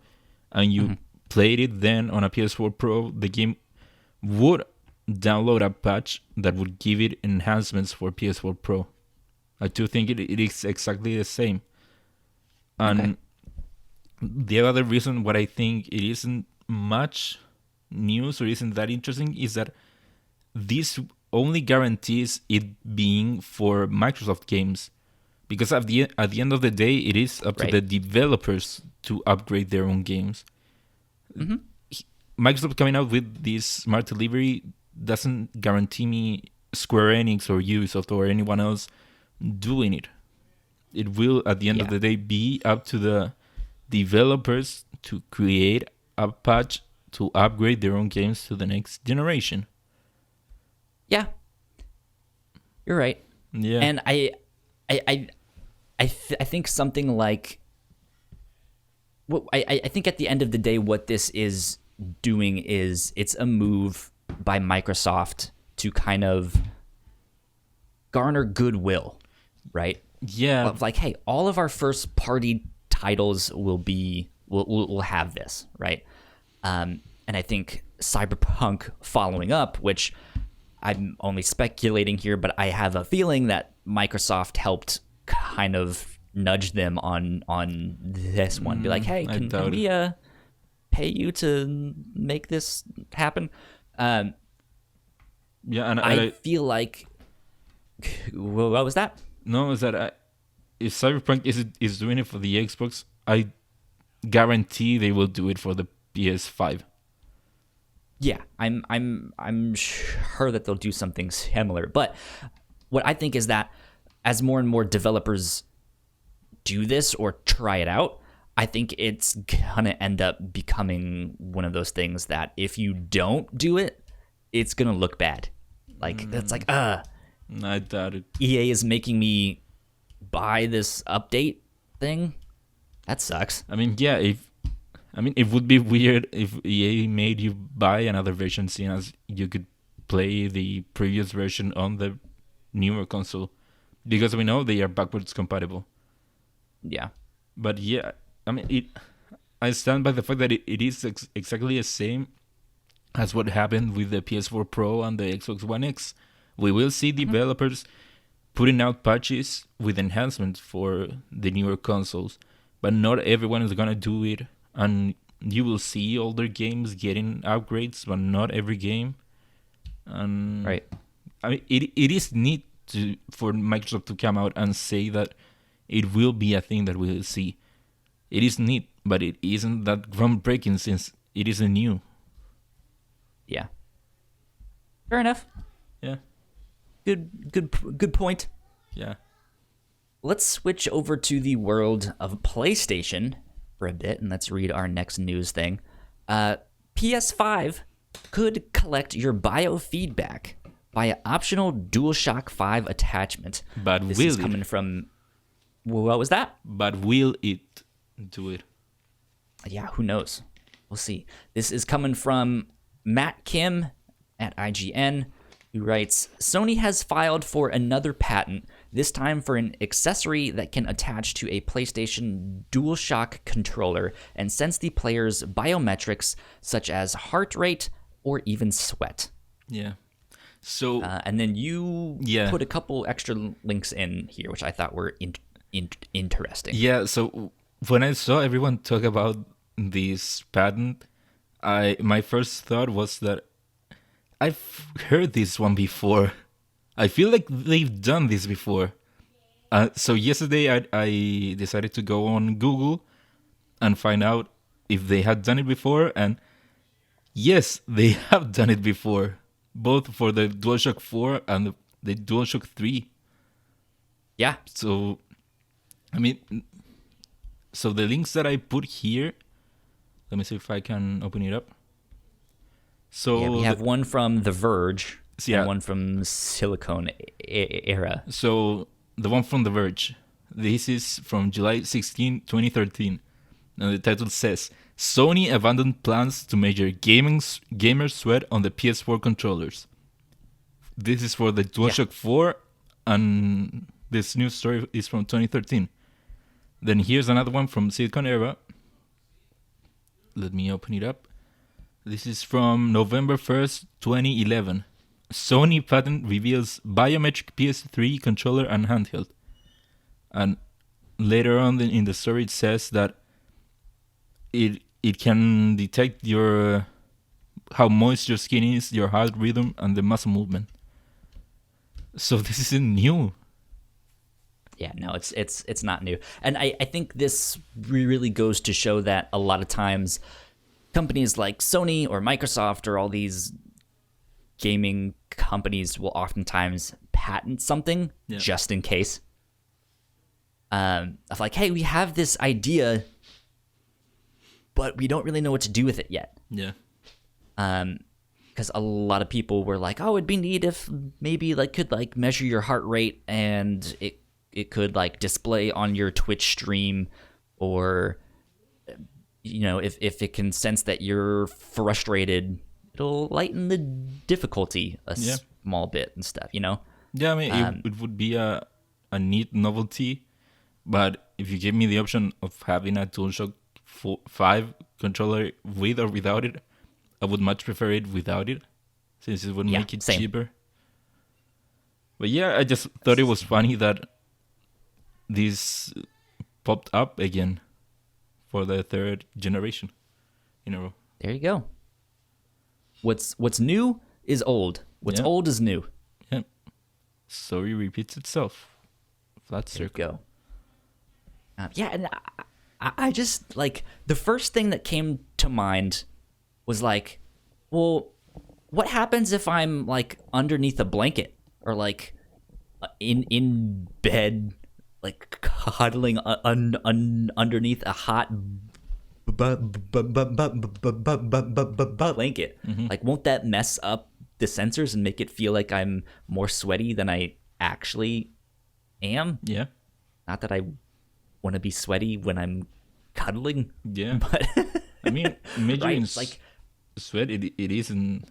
and you played it then on a PS4 Pro, the game would download a patch that would give it enhancements for PS4 Pro. I do think it is exactly the same. And the other reason why I think it isn't much news or isn't that interesting is that this only guarantees it being for Microsoft games, because at the end of the day, it is up to the developers to upgrade their own games. Microsoft coming out with this smart delivery doesn't guarantee me Square Enix or Ubisoft or anyone else doing it. It will, at the end of the day, be up to the developers to create a patch to upgrade their own games to the next generation. Yeah, you're right. Yeah, and I think something like I think at the end of the day, what this is doing is it's a move by Microsoft to kind of garner goodwill, right? Yeah. Of like, hey, all of our first party titles will have this, right? And I think Cyberpunk following up, which I'm only speculating here, but I have a feeling that Microsoft helped kind of nudge them on this one. Be like, hey, can we pay you to make this happen? Yeah, and I feel like, what was that? No, is that if Cyberpunk is doing it for the Xbox, I guarantee they will do it for the PS5. Yeah, I'm sure that they'll do something similar. But what I think is that as more and more developers do this or try it out, I think it's gonna end up becoming one of those things that if you don't do it, it's gonna look bad. Like that's like, I doubt it. EA is making me buy this update thing. That sucks. I mean, yeah, it would be weird if EA made you buy another version, seeing as you could play the previous version on the newer console, because we know they are backwards compatible. Yeah. But yeah, I mean, I stand by the fact that it is exactly the same as what happened with the PS4 Pro and the Xbox One X. We will see developers putting out patches with enhancements for the newer consoles, but not everyone is gonna do it. And you will see older games getting upgrades, but not every game. And right. I mean, it is neat for Microsoft to come out and say that it will be a thing that we'll see. It is neat, but it isn't that groundbreaking since it is a new. Yeah. Fair enough. Yeah. Good point. Yeah. Let's switch over to the world of PlayStation for a bit, and let's read our next news thing. PS5 could collect your biofeedback via optional DualShock 5 attachment. But this will is it? coming from... What was that? But will it do it? Yeah, who knows? We'll see. This is coming from Matt Kim at IGN, who writes, Sony has filed for another patent, this time for an accessory that can attach to a PlayStation DualShock controller and sense the player's biometrics, such as heart rate or even sweat. Yeah. So and then you put a couple extra links in here, which I thought were interesting. Yeah, so when I saw everyone talk about this patent, my first thought was that I've heard this one before. I feel like they've done this before. So yesterday I decided to go on Google and find out if they had done it before, and yes, they have done it before, both for the DualShock 4 and the DualShock 3. Yeah. So, I mean, so the links that I put here, let me see if I can open it up. So yeah, we have one from The Verge yeah. and one from Silicon Era. So the one from The Verge, this is from July 16, 2013. And the title says, Sony abandoned plans to measure gamer sweat on the PS4 controllers. This is for the DualShock 4, and this news story is from 2013. Then here's another one from Silicon Era. Let me open it up. This is from November 1st, 2011. Sony patent reveals biometric PS3 controller and handheld. And later on in the story it says that it can detect your how moist your skin is, your heart rhythm, and the muscle movement. So this isn't new. Yeah, no, it's not new. And I think this really goes to show that a lot of times companies like Sony or Microsoft or all these gaming companies will oftentimes patent something just in case. Of like, hey, we have this idea, but we don't really know what to do with it yet. Yeah. Because a lot of people were like, oh, it'd be neat if maybe could measure your heart rate and it could display on your Twitch stream, or if it can sense that you're frustrated, it'll lighten the difficulty a small bit and stuff. Yeah, I mean, it would be a neat novelty, but if you give me the option of having a DualShock 5 controller with or without it, I would much prefer it without it, since it would make it cheaper. But yeah, I just thought it was funny that this popped up again for the third generation in a row. There you go. What's new is old. What's old is new. Yeah. Story repeats itself. Flat circle. There you go. And I just, like, the first thing that came to mind was like, well, what happens if I'm, like, underneath a blanket or, like, in bed, like, cuddling underneath a hot blanket? Like, won't that mess up the sensors and make it feel like I'm more sweaty than I actually am? Yeah. Not that I want to be sweaty when I'm cuddling. Yeah. But I mean, measuring like sweat, it isn't,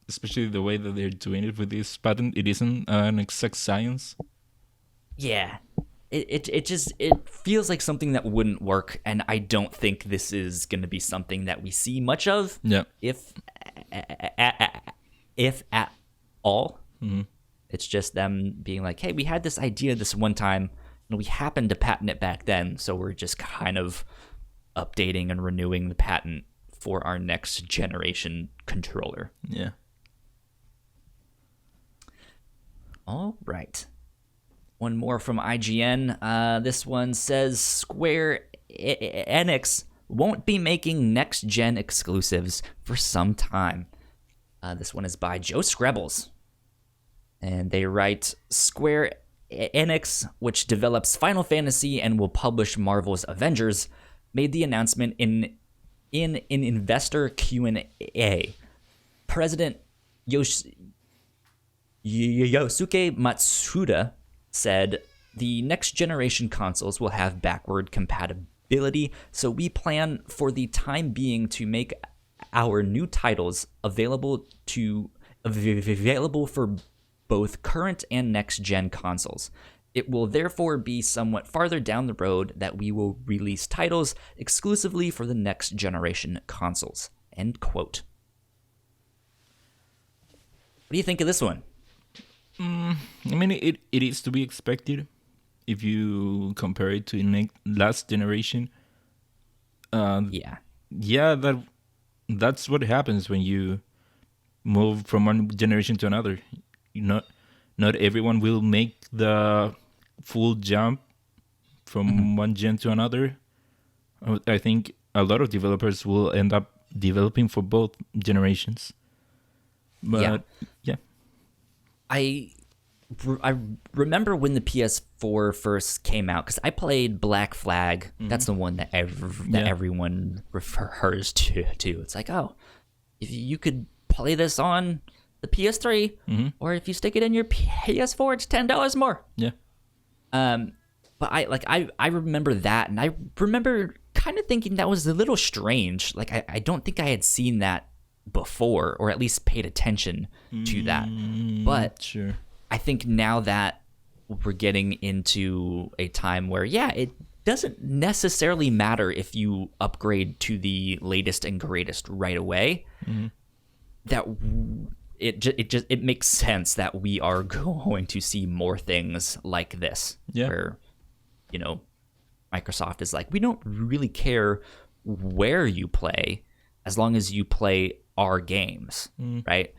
especially the way that they're doing it with this patent, it isn't an exact science. Yeah. It just feels like something that wouldn't work, and I don't think this is going to be something that we see much of. Yeah. If at all. It's just them being like, hey, we had this idea this one time, and we happened to patent it back then, so we're just kind of updating and renewing the patent for our next generation controller. Yeah. All right. One more from IGN. This one says Square Enix won't be making next-gen exclusives for some time. This one is by Joe Screbbles. And they write, Square Enix, which develops Final Fantasy and will publish Marvel's Avengers, made the announcement in an investor Q&A. President Yosuke Matsuda said, the next generation consoles will have backward compatibility, so we plan for the time being to make our new titles available for both current and next-gen consoles. It will therefore be somewhat farther down the road that we will release titles exclusively for the next-generation consoles. End quote. What do you think of this one? I mean, it is to be expected if you compare it to last generation. Yeah, that's what happens when you move from one generation to another. Not everyone will make the full jump from one gen to another. I think a lot of developers will end up developing for both generations. But yeah. I remember when the PS4 first came out, because I played Black Flag. That's the one that everyone refers to. It's like, oh, if you could play this on the PS3, or if you stick it in your PS4, it's $10 more. Yeah. But I remember that, and I remember kind of thinking that was a little strange. Like I don't think I had seen that before, or at least paid attention to that. But sure. I think now that we're getting into a time where, it doesn't necessarily matter if you upgrade to the latest and greatest right away. That it makes sense that we are going to see more things like this. Yeah. Where, Microsoft is like, we don't really care where you play as long as you play our games, right?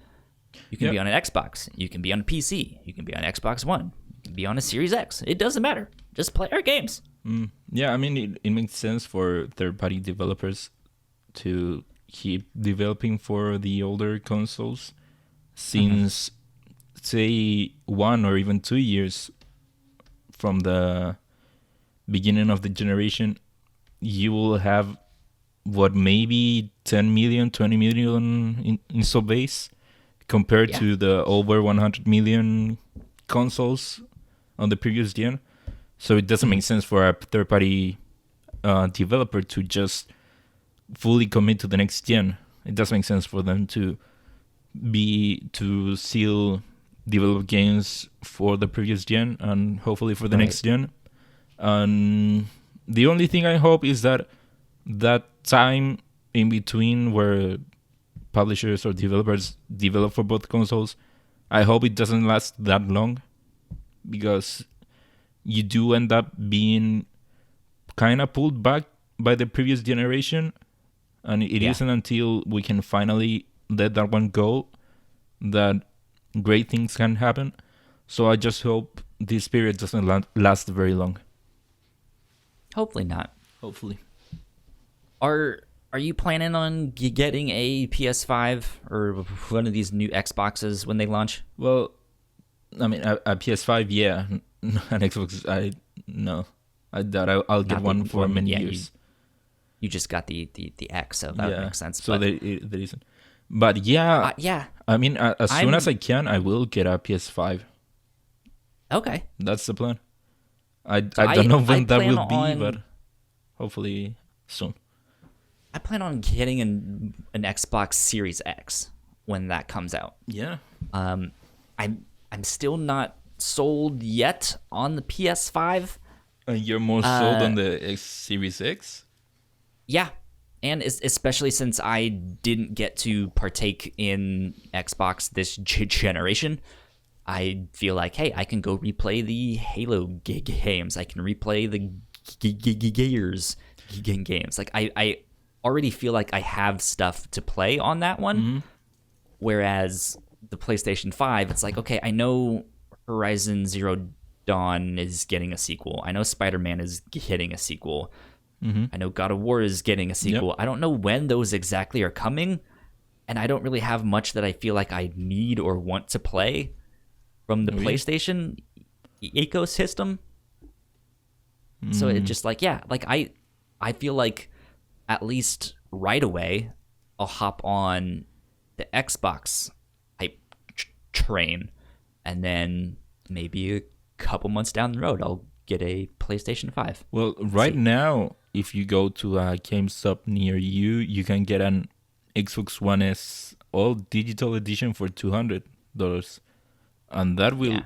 You can be on an Xbox, you can be on a PC, you can be on Xbox One, you can be on a Series X. It doesn't matter. Just play our games. Yeah, I mean, it makes sense for third-party developers to keep developing for the older consoles, since, say, 1 or even 2 years from the beginning of the generation, you will have, maybe 10 million, 20 million install base, compared to the over 100 million consoles on the previous gen. So it doesn't make sense for a third-party developer to just fully commit to the next gen. It does make sense for them to still develop games for the previous gen and hopefully for the next gen. And the only thing I hope is that time in between where publishers or developers develop for both consoles, I hope it doesn't last that long, because you do end up being kind of pulled back by the previous generation, and it isn't until we can finally let that one go that great things can happen. So I just hope this period doesn't last very long. Hopefully not. Hopefully. Are you planning on getting a PS5 or one of these new Xboxes when they launch? Well, I mean, a PS5, yeah. An Xbox, no. I doubt I'll get one for many years. You just got the X, so that makes sense. So there isn't. But yeah, I mean, as soon as I can, I will get a PS5. Okay. That's the plan. I don't know when that will be, but hopefully soon. I plan on getting an Xbox Series X when that comes out. Yeah. I'm still not sold yet on the PS5. And you're more sold on the Series X? Yeah. And especially since I didn't get to partake in Xbox this generation, I feel like, hey, I can go replay the Halo games. I can replay the Gears games. Like, I already feel like I have stuff to play on that one. Mm-hmm. Whereas the PlayStation 5, it's like, okay, I know Horizon Zero Dawn is getting a sequel. I know Spider-Man is getting a sequel. Mm-hmm. I know God of War is getting a sequel. Yep. I don't know when those exactly are coming, and I don't really have much that I feel like I need or want to play from the PlayStation ecosystem. Mm. So it's just like, yeah, like I feel like at least right away I'll hop on the Xbox hype train, and then maybe a couple months down the road I'll get a PlayStation 5. Well, right now, if you go to a GameStop near you, you can get an Xbox One S all digital edition for $200, and that will.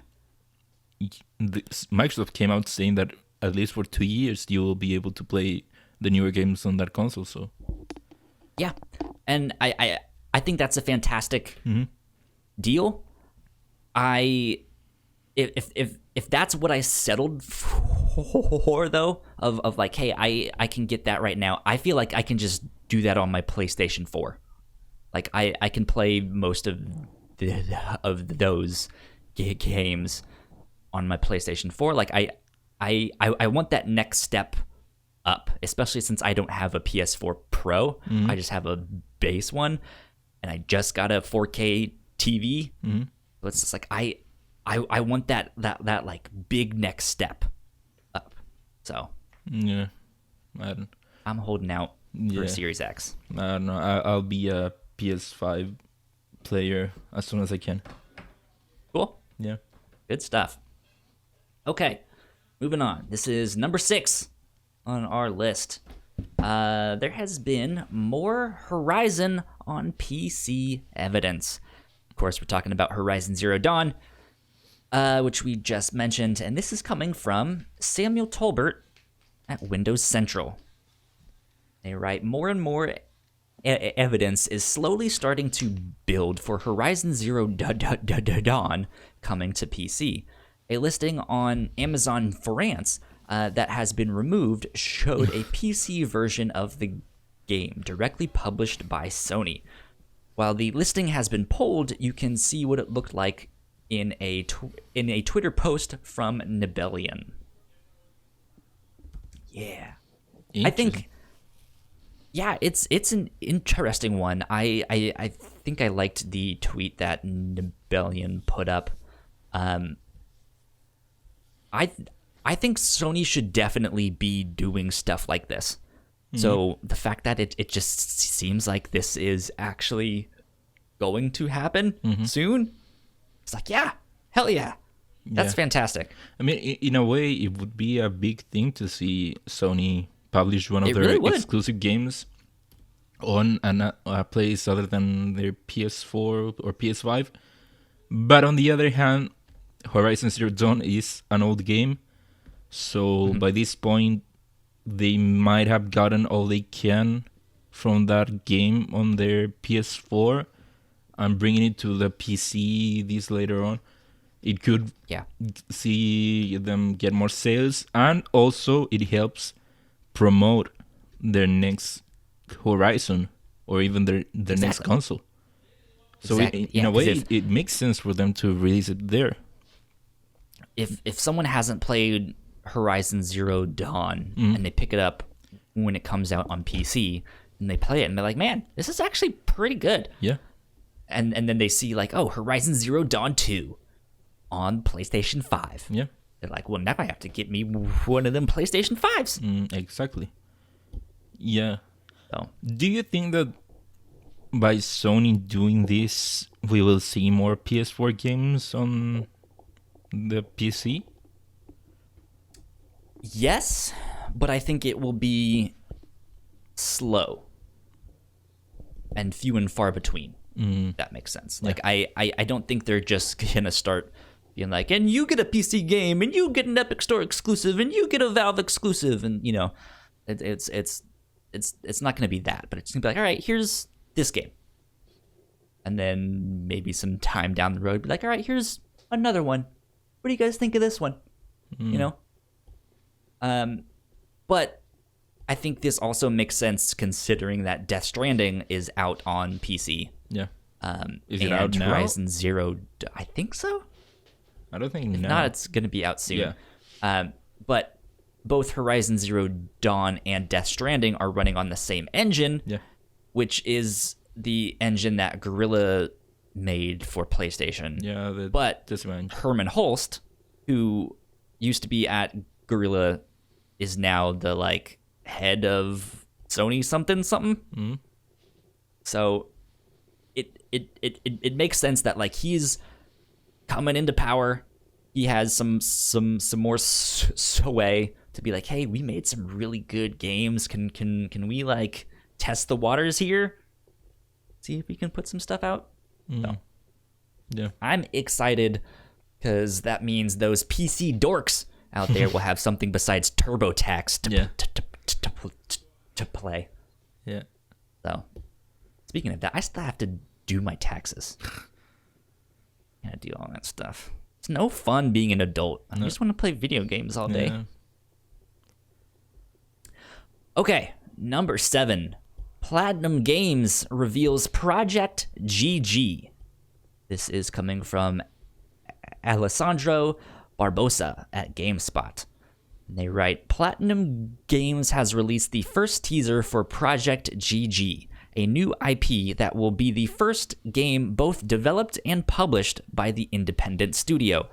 Yeah. Microsoft came out saying that at least for 2 years you will be able to play the newer games on that console. So, yeah, and I think that's a fantastic deal. If that's what I settled for, though, of like, hey, I can get that right now, I feel like I can just do that on my PlayStation 4. Like, I can play most of those games on my PlayStation 4. Like, I want that next step up, especially since I don't have a PS4 Pro. Mm-hmm. I just have a base one, and I just got a 4K TV. Mm-hmm. So it's just like I want that like big next step up. So yeah, I'm holding out for Series X. I don't know. I'll be a PS5 player as soon as I can. Cool. Yeah. Good stuff. Okay, moving on. This is number 6 on our list. There has been more Horizon on PC evidence. Of course, we're talking about Horizon Zero Dawn, which we just mentioned, and this is coming from Samuel Tolbert at Windows Central. They write, more and more evidence is slowly starting to build for Horizon Zero Dawn coming to PC. A listing on Amazon France that has been removed showed a PC version of the game directly published by Sony. While the listing has been pulled, you can see what it looked like in a Twitter post from Nebelian. Yeah. I think, yeah, it's an interesting one. I think I liked the tweet that Nebelian put up. I think Sony should definitely be doing stuff like this. Mm-hmm. So the fact that it just seems like this is actually going to happen soon, it's like, yeah, hell yeah. That's fantastic. I mean, in a way, it would be a big thing to see Sony publish one of their exclusive games on a place other than their PS4 or PS5. But on the other hand, Horizon Zero Dawn is an old game, so by this point, they might have gotten all they can from that game on their PS4 and bringing it to the PC this later on. It could see them get more sales, and also it helps promote their next Horizon or even their next console. So in a way, it makes sense for them to release it there. If someone hasn't played Horizon Zero Dawn and they pick it up when it comes out on PC and they play it and they're like, man, this is actually pretty good. Yeah. And then they see like, oh, Horizon Zero Dawn 2 on PlayStation 5. Yeah. They're like, well, now I have to get me one of them PlayStation 5s. Exactly. Yeah. So, do you think that by Sony doing this, we will see more PS4 games on the PC? Yes, but I think it will be slow and few and far between. That makes sense. Yeah. Like I don't think they're just gonna start being like, and you get a PC game, and you get an Epic Store exclusive, and you get a Valve exclusive, and it's not gonna be that, but it's gonna be like, all right, here's this game, and then maybe some time down the road, be like, all right, here's another one. What do you guys think of this one? But I think this also makes sense considering that Death Stranding is out on PC. Yeah. Is it out now? Horizon Zero, I think so. I don't think if not, it's going to be out soon. Yeah. But both Horizon Zero Dawn and Death Stranding are running on the same engine, which is the engine that Guerrilla made for PlayStation. Yeah. But Herman Holst, who used to be at Guerrilla, is now the like head of Sony something. Mm-hmm. So it makes sense that like he's coming into power. He has some more sway to be like, hey, we made some really good games. Can we like test the waters here? See if we can put some stuff out. So, yeah, I'm excited because that means those PC dorks out there will have something besides TurboTax to play. Yeah. So, speaking of that, I still have to do my taxes. Gotta do all that stuff. It's no fun being an adult. I just want to play video games all day. Yeah. Okay, number 7. Platinum Games reveals Project GG. This is coming from Alessandro Barbosa at GameSpot. And they write, Platinum Games has released the first teaser for Project GG, a new IP that will be the first game both developed and published by the independent studio.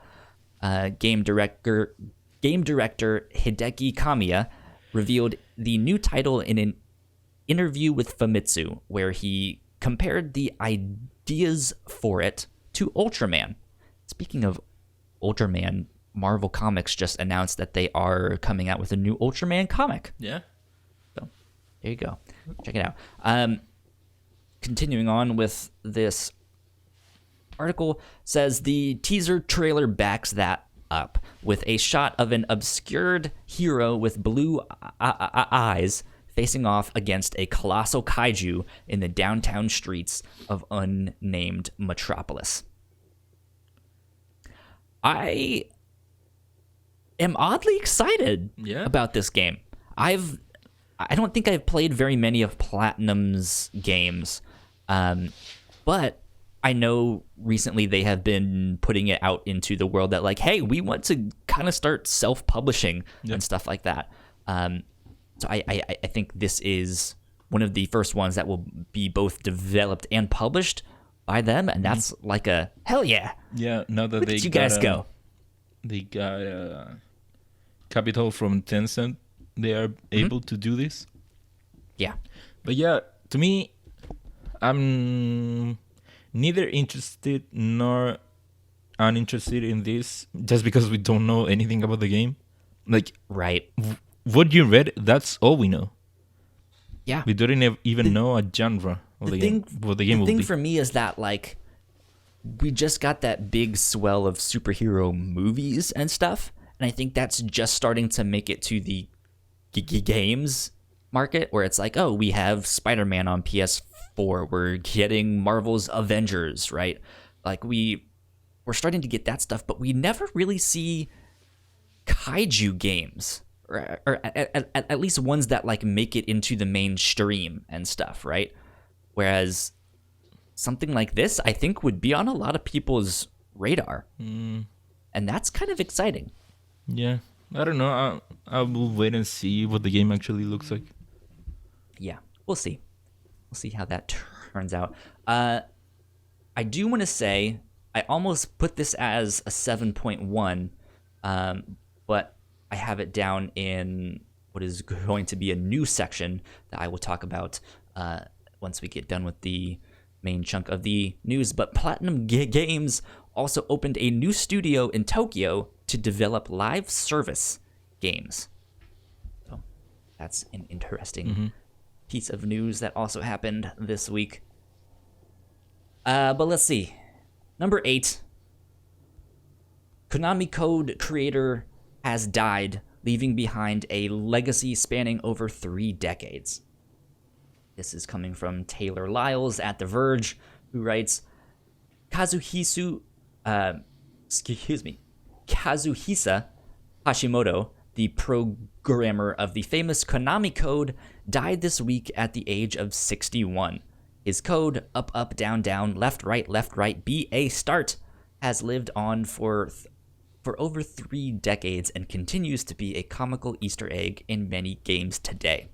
Game director Hideki Kamiya revealed the new title in an interview with Famitsu, where he compared the ideas for it to Ultraman. Speaking of Ultraman, Marvel Comics just announced that they are coming out with a new Ultraman comic. Yeah. So, there you go. Check it out. Continuing on with this article, says the teaser trailer backs that up with a shot of an obscured hero with blue eyes facing off against a colossal kaiju in the downtown streets of unnamed Metropolis. I am oddly excited about this game. I don't think I've played very many of Platinum's games, but I know recently they have been putting it out into the world that like, hey, we want to kind of start self-publishing and stuff like that. So I think this is one of the first ones that will be both developed and published by them, and that's like a hell yeah. Yeah, now that you guys go. They got capital from Tencent. They are able to do this. Yeah. But yeah, to me, I'm neither interested nor uninterested in this just because we don't know anything about the game. Like, right. What you read, that's all we know. Yeah. We didn't even know a genre of the game. What the game will be. The thing for me is that like we just got that big swell of superhero movies and stuff, and I think that's just starting to make it to the games market where it's like, oh, we have Spider-Man on PS4, we're getting Marvel's Avengers, right? Like we're starting to get that stuff, but we never really see kaiju games, or at least ones that like make it into the mainstream and stuff, right? Whereas something like this, I think, would be on a lot of people's radar, and that's kind of exciting. Yeah, I don't know. I will wait and see what the game actually looks like. Yeah, we'll see. We'll see how that turns out. I do want to say I almost put this as a 7.1, but I have it down in what is going to be a new section that I will talk about once we get done with the main chunk of the news. But Platinum Games also opened a new studio in Tokyo to develop live service games. So that's an interesting piece of news that also happened this week. But let's see. Number 8. Konami Code creator has died, leaving behind a legacy spanning over 3 decades. This is coming from Taylor Lyles at The Verge, who writes, Kazuhisa Hashimoto, the programmer of the famous Konami Code, died this week at the age of 61. His code, up, up, down, down, left, right, B, A, start, has lived on for over 3 decades and continues to be a comical Easter egg in many games today.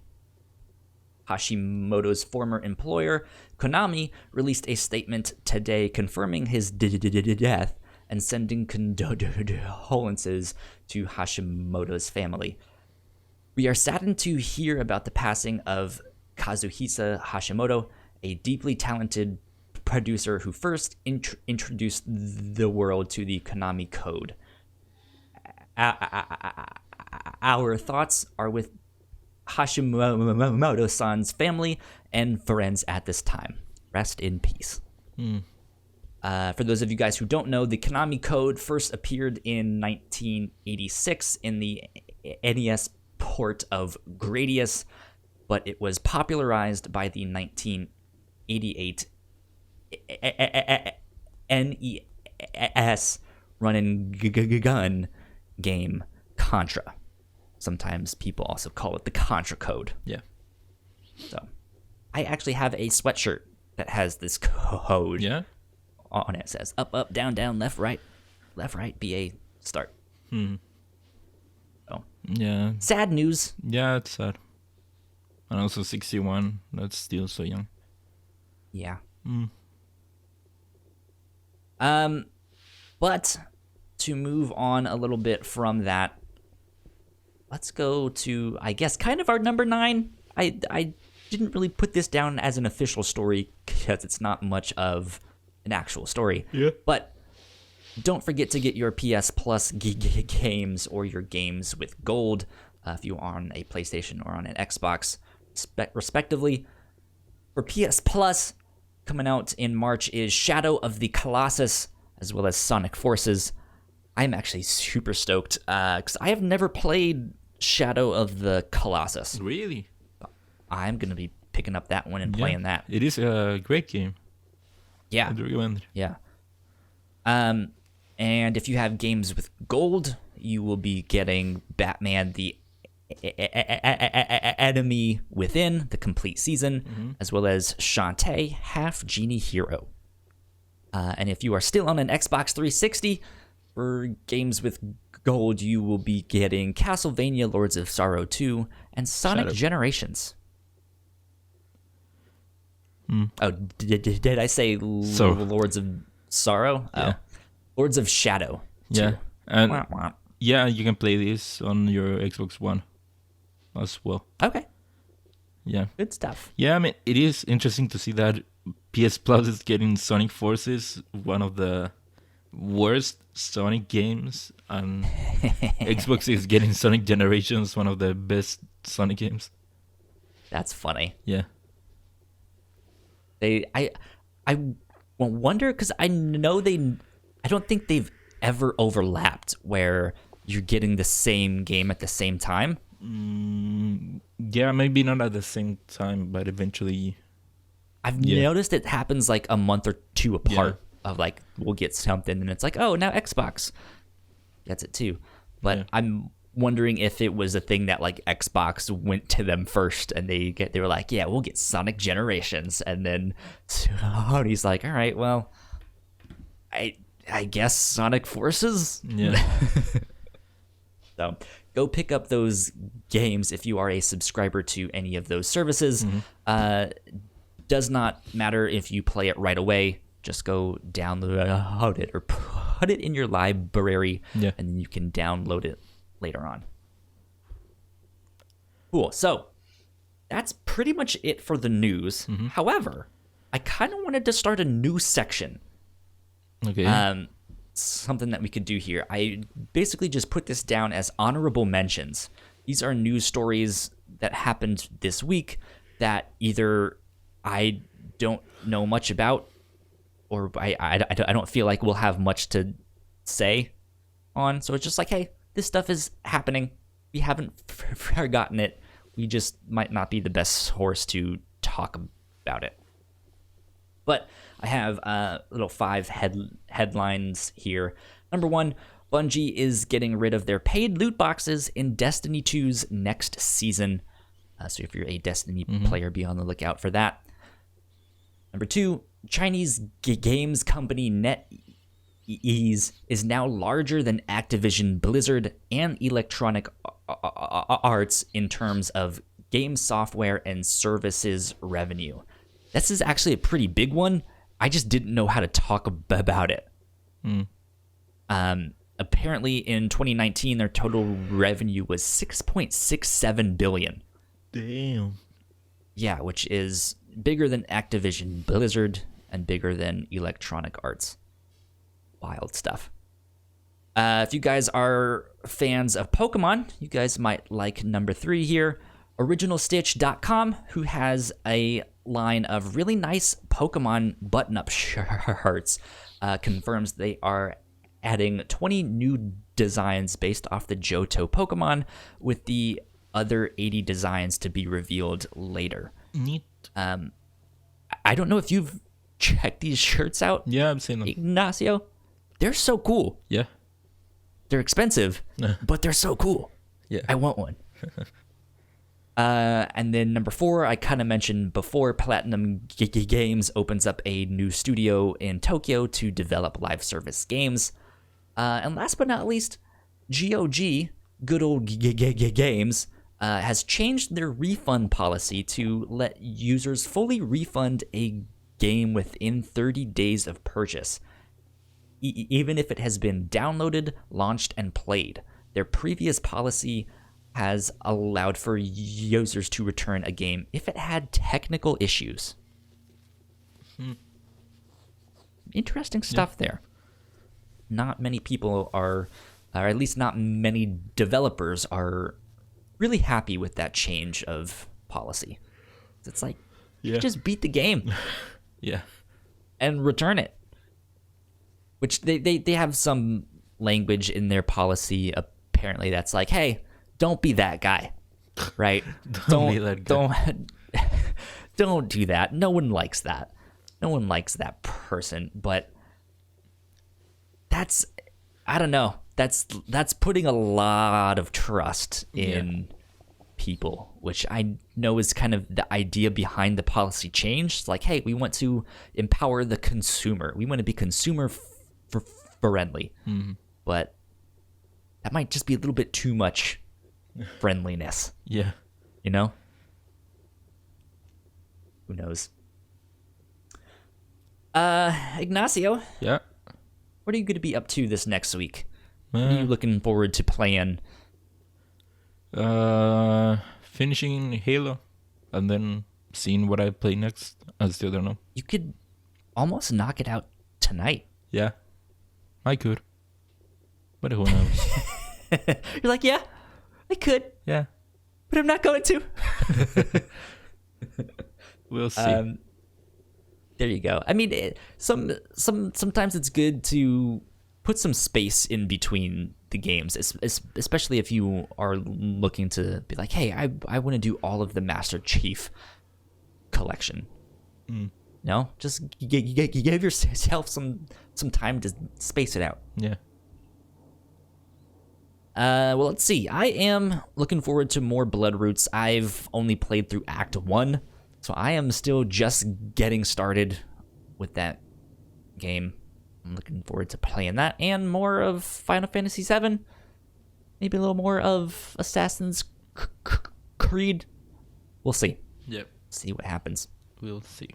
Hashimoto's former employer, Konami, released a statement today confirming his death and sending condolences to Hashimoto's family. We are saddened to hear about the passing of Kazuhisa Hashimoto, a deeply talented producer who first introduced the world to the Konami Code. Our thoughts are with Hashimoto-san's family and friends at this time. Rest in peace. For those of you guys who don't know, the Konami Code first appeared in 1986 in the NES port of Gradius, but it was popularized by the 1988 NES run-and-gun game Contra. Sometimes people also call it the Contra Code. Yeah. So, I actually have a sweatshirt that has this code. Yeah. On it. It says up, up, down, down, left, right, BA, start. So, yeah. sad news. Yeah, it's sad. And also 61. That's still so young. Yeah. But to move on a little bit from that, let's go to, I guess, kind of our number 9. I didn't really put this down as an official story because it's not much of an actual story. Yeah. But don't forget to get your PS Plus games or your games with gold if you are on a PlayStation or on an Xbox, respectively. For PS Plus, coming out in March is Shadow of the Colossus, as well as Sonic Forces. I'm actually super stoked because I have never played Shadow of the Colossus. Really? I'm going to be picking up that one and playing that. It is a great game. Yeah. I'd recommend it. Yeah. And if you have games with gold, you will be getting Batman the Enemy Within, the complete season, as well as Shantae, Half Genie Hero. And if you are still on an Xbox 360, for games with gold, you will be getting Castlevania Lords of Sorrow 2 and Sonic Generations. Oh, did I say Lords of Sorrow? Yeah. Oh, Lords of Shadow 2. Yeah. And Wah, wah. yeah, you can play this on your Xbox One as well. Okay, Yeah. good stuff. Yeah, I mean, it is interesting to see that PS Plus is getting Sonic Forces, one of the worst Sonic games, and Xbox is getting Sonic Generations, one of the best Sonic games. That's funny. Yeah. I wonder, because I don't think they've ever overlapped where you're getting the same game at the same time. Yeah, maybe not at the same time, but eventually. I've noticed it happens like a month or two apart. Of like, we'll get something and it's like, oh, now Xbox gets it too. But I'm wondering if it was a thing that like Xbox went to them first and they were like, yeah, we'll get Sonic Generations, and then Sony's like, all right, well, I guess Sonic Forces. Yeah. So go pick up those games if you are a subscriber to any of those services. Does not matter if you play it right away. Just go download it or put it in your library, and then you can download it later on. Cool. So that's pretty much it for the news. However, I kind of wanted to start a new section. Okay. Something that we could do here. I basically just put this down as honorable mentions. These are news stories that happened this week that either I don't know much about, or I don't feel like we'll have much to say on. So it's just like, hey, this stuff is happening. We haven't forgotten it. We just might not be the best source to talk about it. But I have little 5 headlines here. Number 1, Bungie is getting rid of their paid loot boxes in Destiny 2's next season. So if you're a Destiny player, be on the lookout for that. Number 2, Chinese games company NetEase is now larger than Activision Blizzard and Electronic Arts in terms of game software and services revenue. This is actually a pretty big one. I just didn't know how to talk about it. Apparently in 2019, their total revenue was $6.67 billion. Damn. Yeah, which is bigger than Activision Blizzard and bigger than Electronic Arts. Wild stuff. If you guys are fans of Pokemon, you guys might like number 3 here. OriginalStitch.com, who has a line of really nice Pokemon button-up shirts, confirms they are adding 20 new designs based off the Johto Pokemon, with the other 80 designs to be revealed later. Neat. I don't know if you've checked these shirts out. Yeah, I've seen them. Ignacio, they're so cool. Yeah. They're expensive, but they're so cool. Yeah. I want one. And then number 4, I kind of mentioned before, Platinum Games opens up a new studio in Tokyo to develop live service games. And last but not least, GOG, Good Old Games, has changed their refund policy to let users fully refund a game within 30 days of purchase, even if it has been downloaded, launched, and played. Their previous policy has allowed for users to return a game if it had technical issues. Interesting stuff there. Not many people are, or at least not many developers are really happy with that change of policy. It's like, you just beat the game. Yeah. And return it. Which they have some language in their policy, apparently, that's like, hey, don't be that guy, right? Don't be that guy. Don't do that. No one likes that. No one likes that person. But that's, I don't know. That's putting a lot of trust in people, which I know is kind of the idea behind the policy change. It's like, hey, we want to empower the consumer. We want to be consumer friendly. But that might just be a little bit too much friendliness. Yeah. You know? Who knows? Ignacio. Yeah. What are you going to be up to this next week? What are you looking forward to playing? Finishing Halo and then seeing what I play next. I still don't know. You could almost knock it out tonight. Yeah. I could. But who knows? You're like, yeah, I could. Yeah. But I'm not going to. We'll see. There you go. I mean, sometimes it's good to put some space in between the games, especially if you are looking to be like, hey, I want to do all of the Master Chief collection. No, just you give yourself some time to space it out. Yeah. Well, let's see. I am looking forward to more Bloodroots. I've only played through Act 1, so I am still just getting started with that game. I'm looking forward to playing that and more of Final Fantasy VII. Maybe a little more of Assassin's Creed. We'll see. Yep. See what happens. We'll see.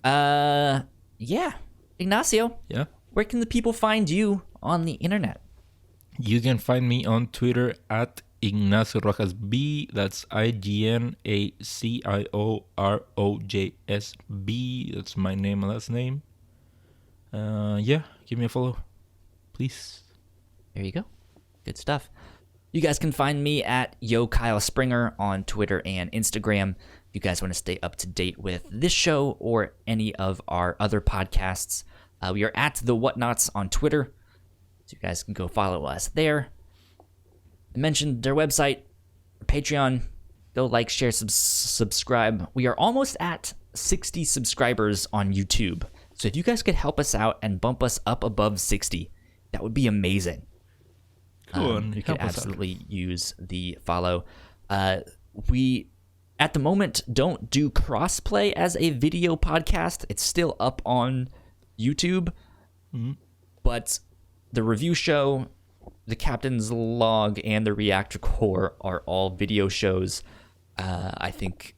Yeah. Ignacio. Yeah. Where can the people find you on the internet? You can find me on Twitter at Ignacio Rojas B. That's IGNACIOROJSB. That's my name and last name. Yeah, give me a follow, please. There you go. Good stuff. You guys can find me at Yo Kyle Springer on Twitter and Instagram. If you guys want to stay up to date with this show or any of our other podcasts, we are at the Whatnauts on Twitter. So you guys can go follow us there. I mentioned their website, Patreon. Go like, share, subscribe. We are almost at 60 subscribers on YouTube. So if you guys could help us out and bump us up above 60, that would be amazing. We could absolutely use the follow. We, at the moment, don't do Crossplay as a video podcast. It's still up on YouTube. But the review show, the Captain's Log, and the Reactor Core are all video shows. I think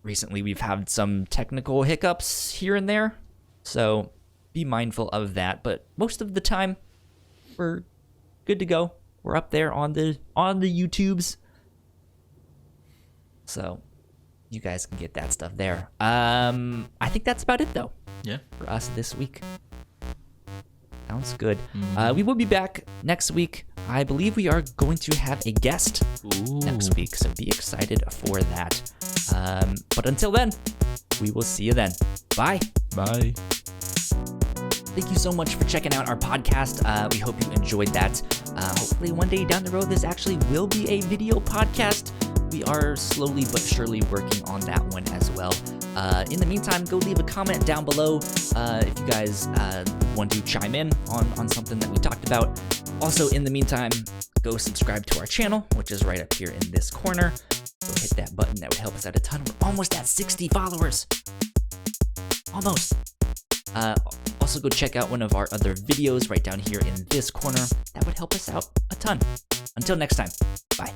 recently we've had some technical hiccups here and there, so be mindful of that. But most of the time, we're good to go. We're up there on the YouTubes, so you guys can get that stuff there. I think that's about it, though. Yeah. For us this week. Sounds good. We will be back next week. I believe we are going to have a guest next week, so be excited for that. But until then, we will see you then. Bye. Bye. Thank you so much for checking out our podcast. We hope you enjoyed that. Hopefully one day down the road, this actually will be a video podcast. We are slowly but surely working on that one as well. In the meantime, go leave a comment down below if you guys want to chime in on something that we talked about. Also, in the meantime, go subscribe to our channel, which is right up here in this corner. Go hit that button. That would help us out a ton. We're almost at 60 followers. Almost. Also, go check out one of our other videos right down here in this corner. That would help us out a ton. Until next time, bye.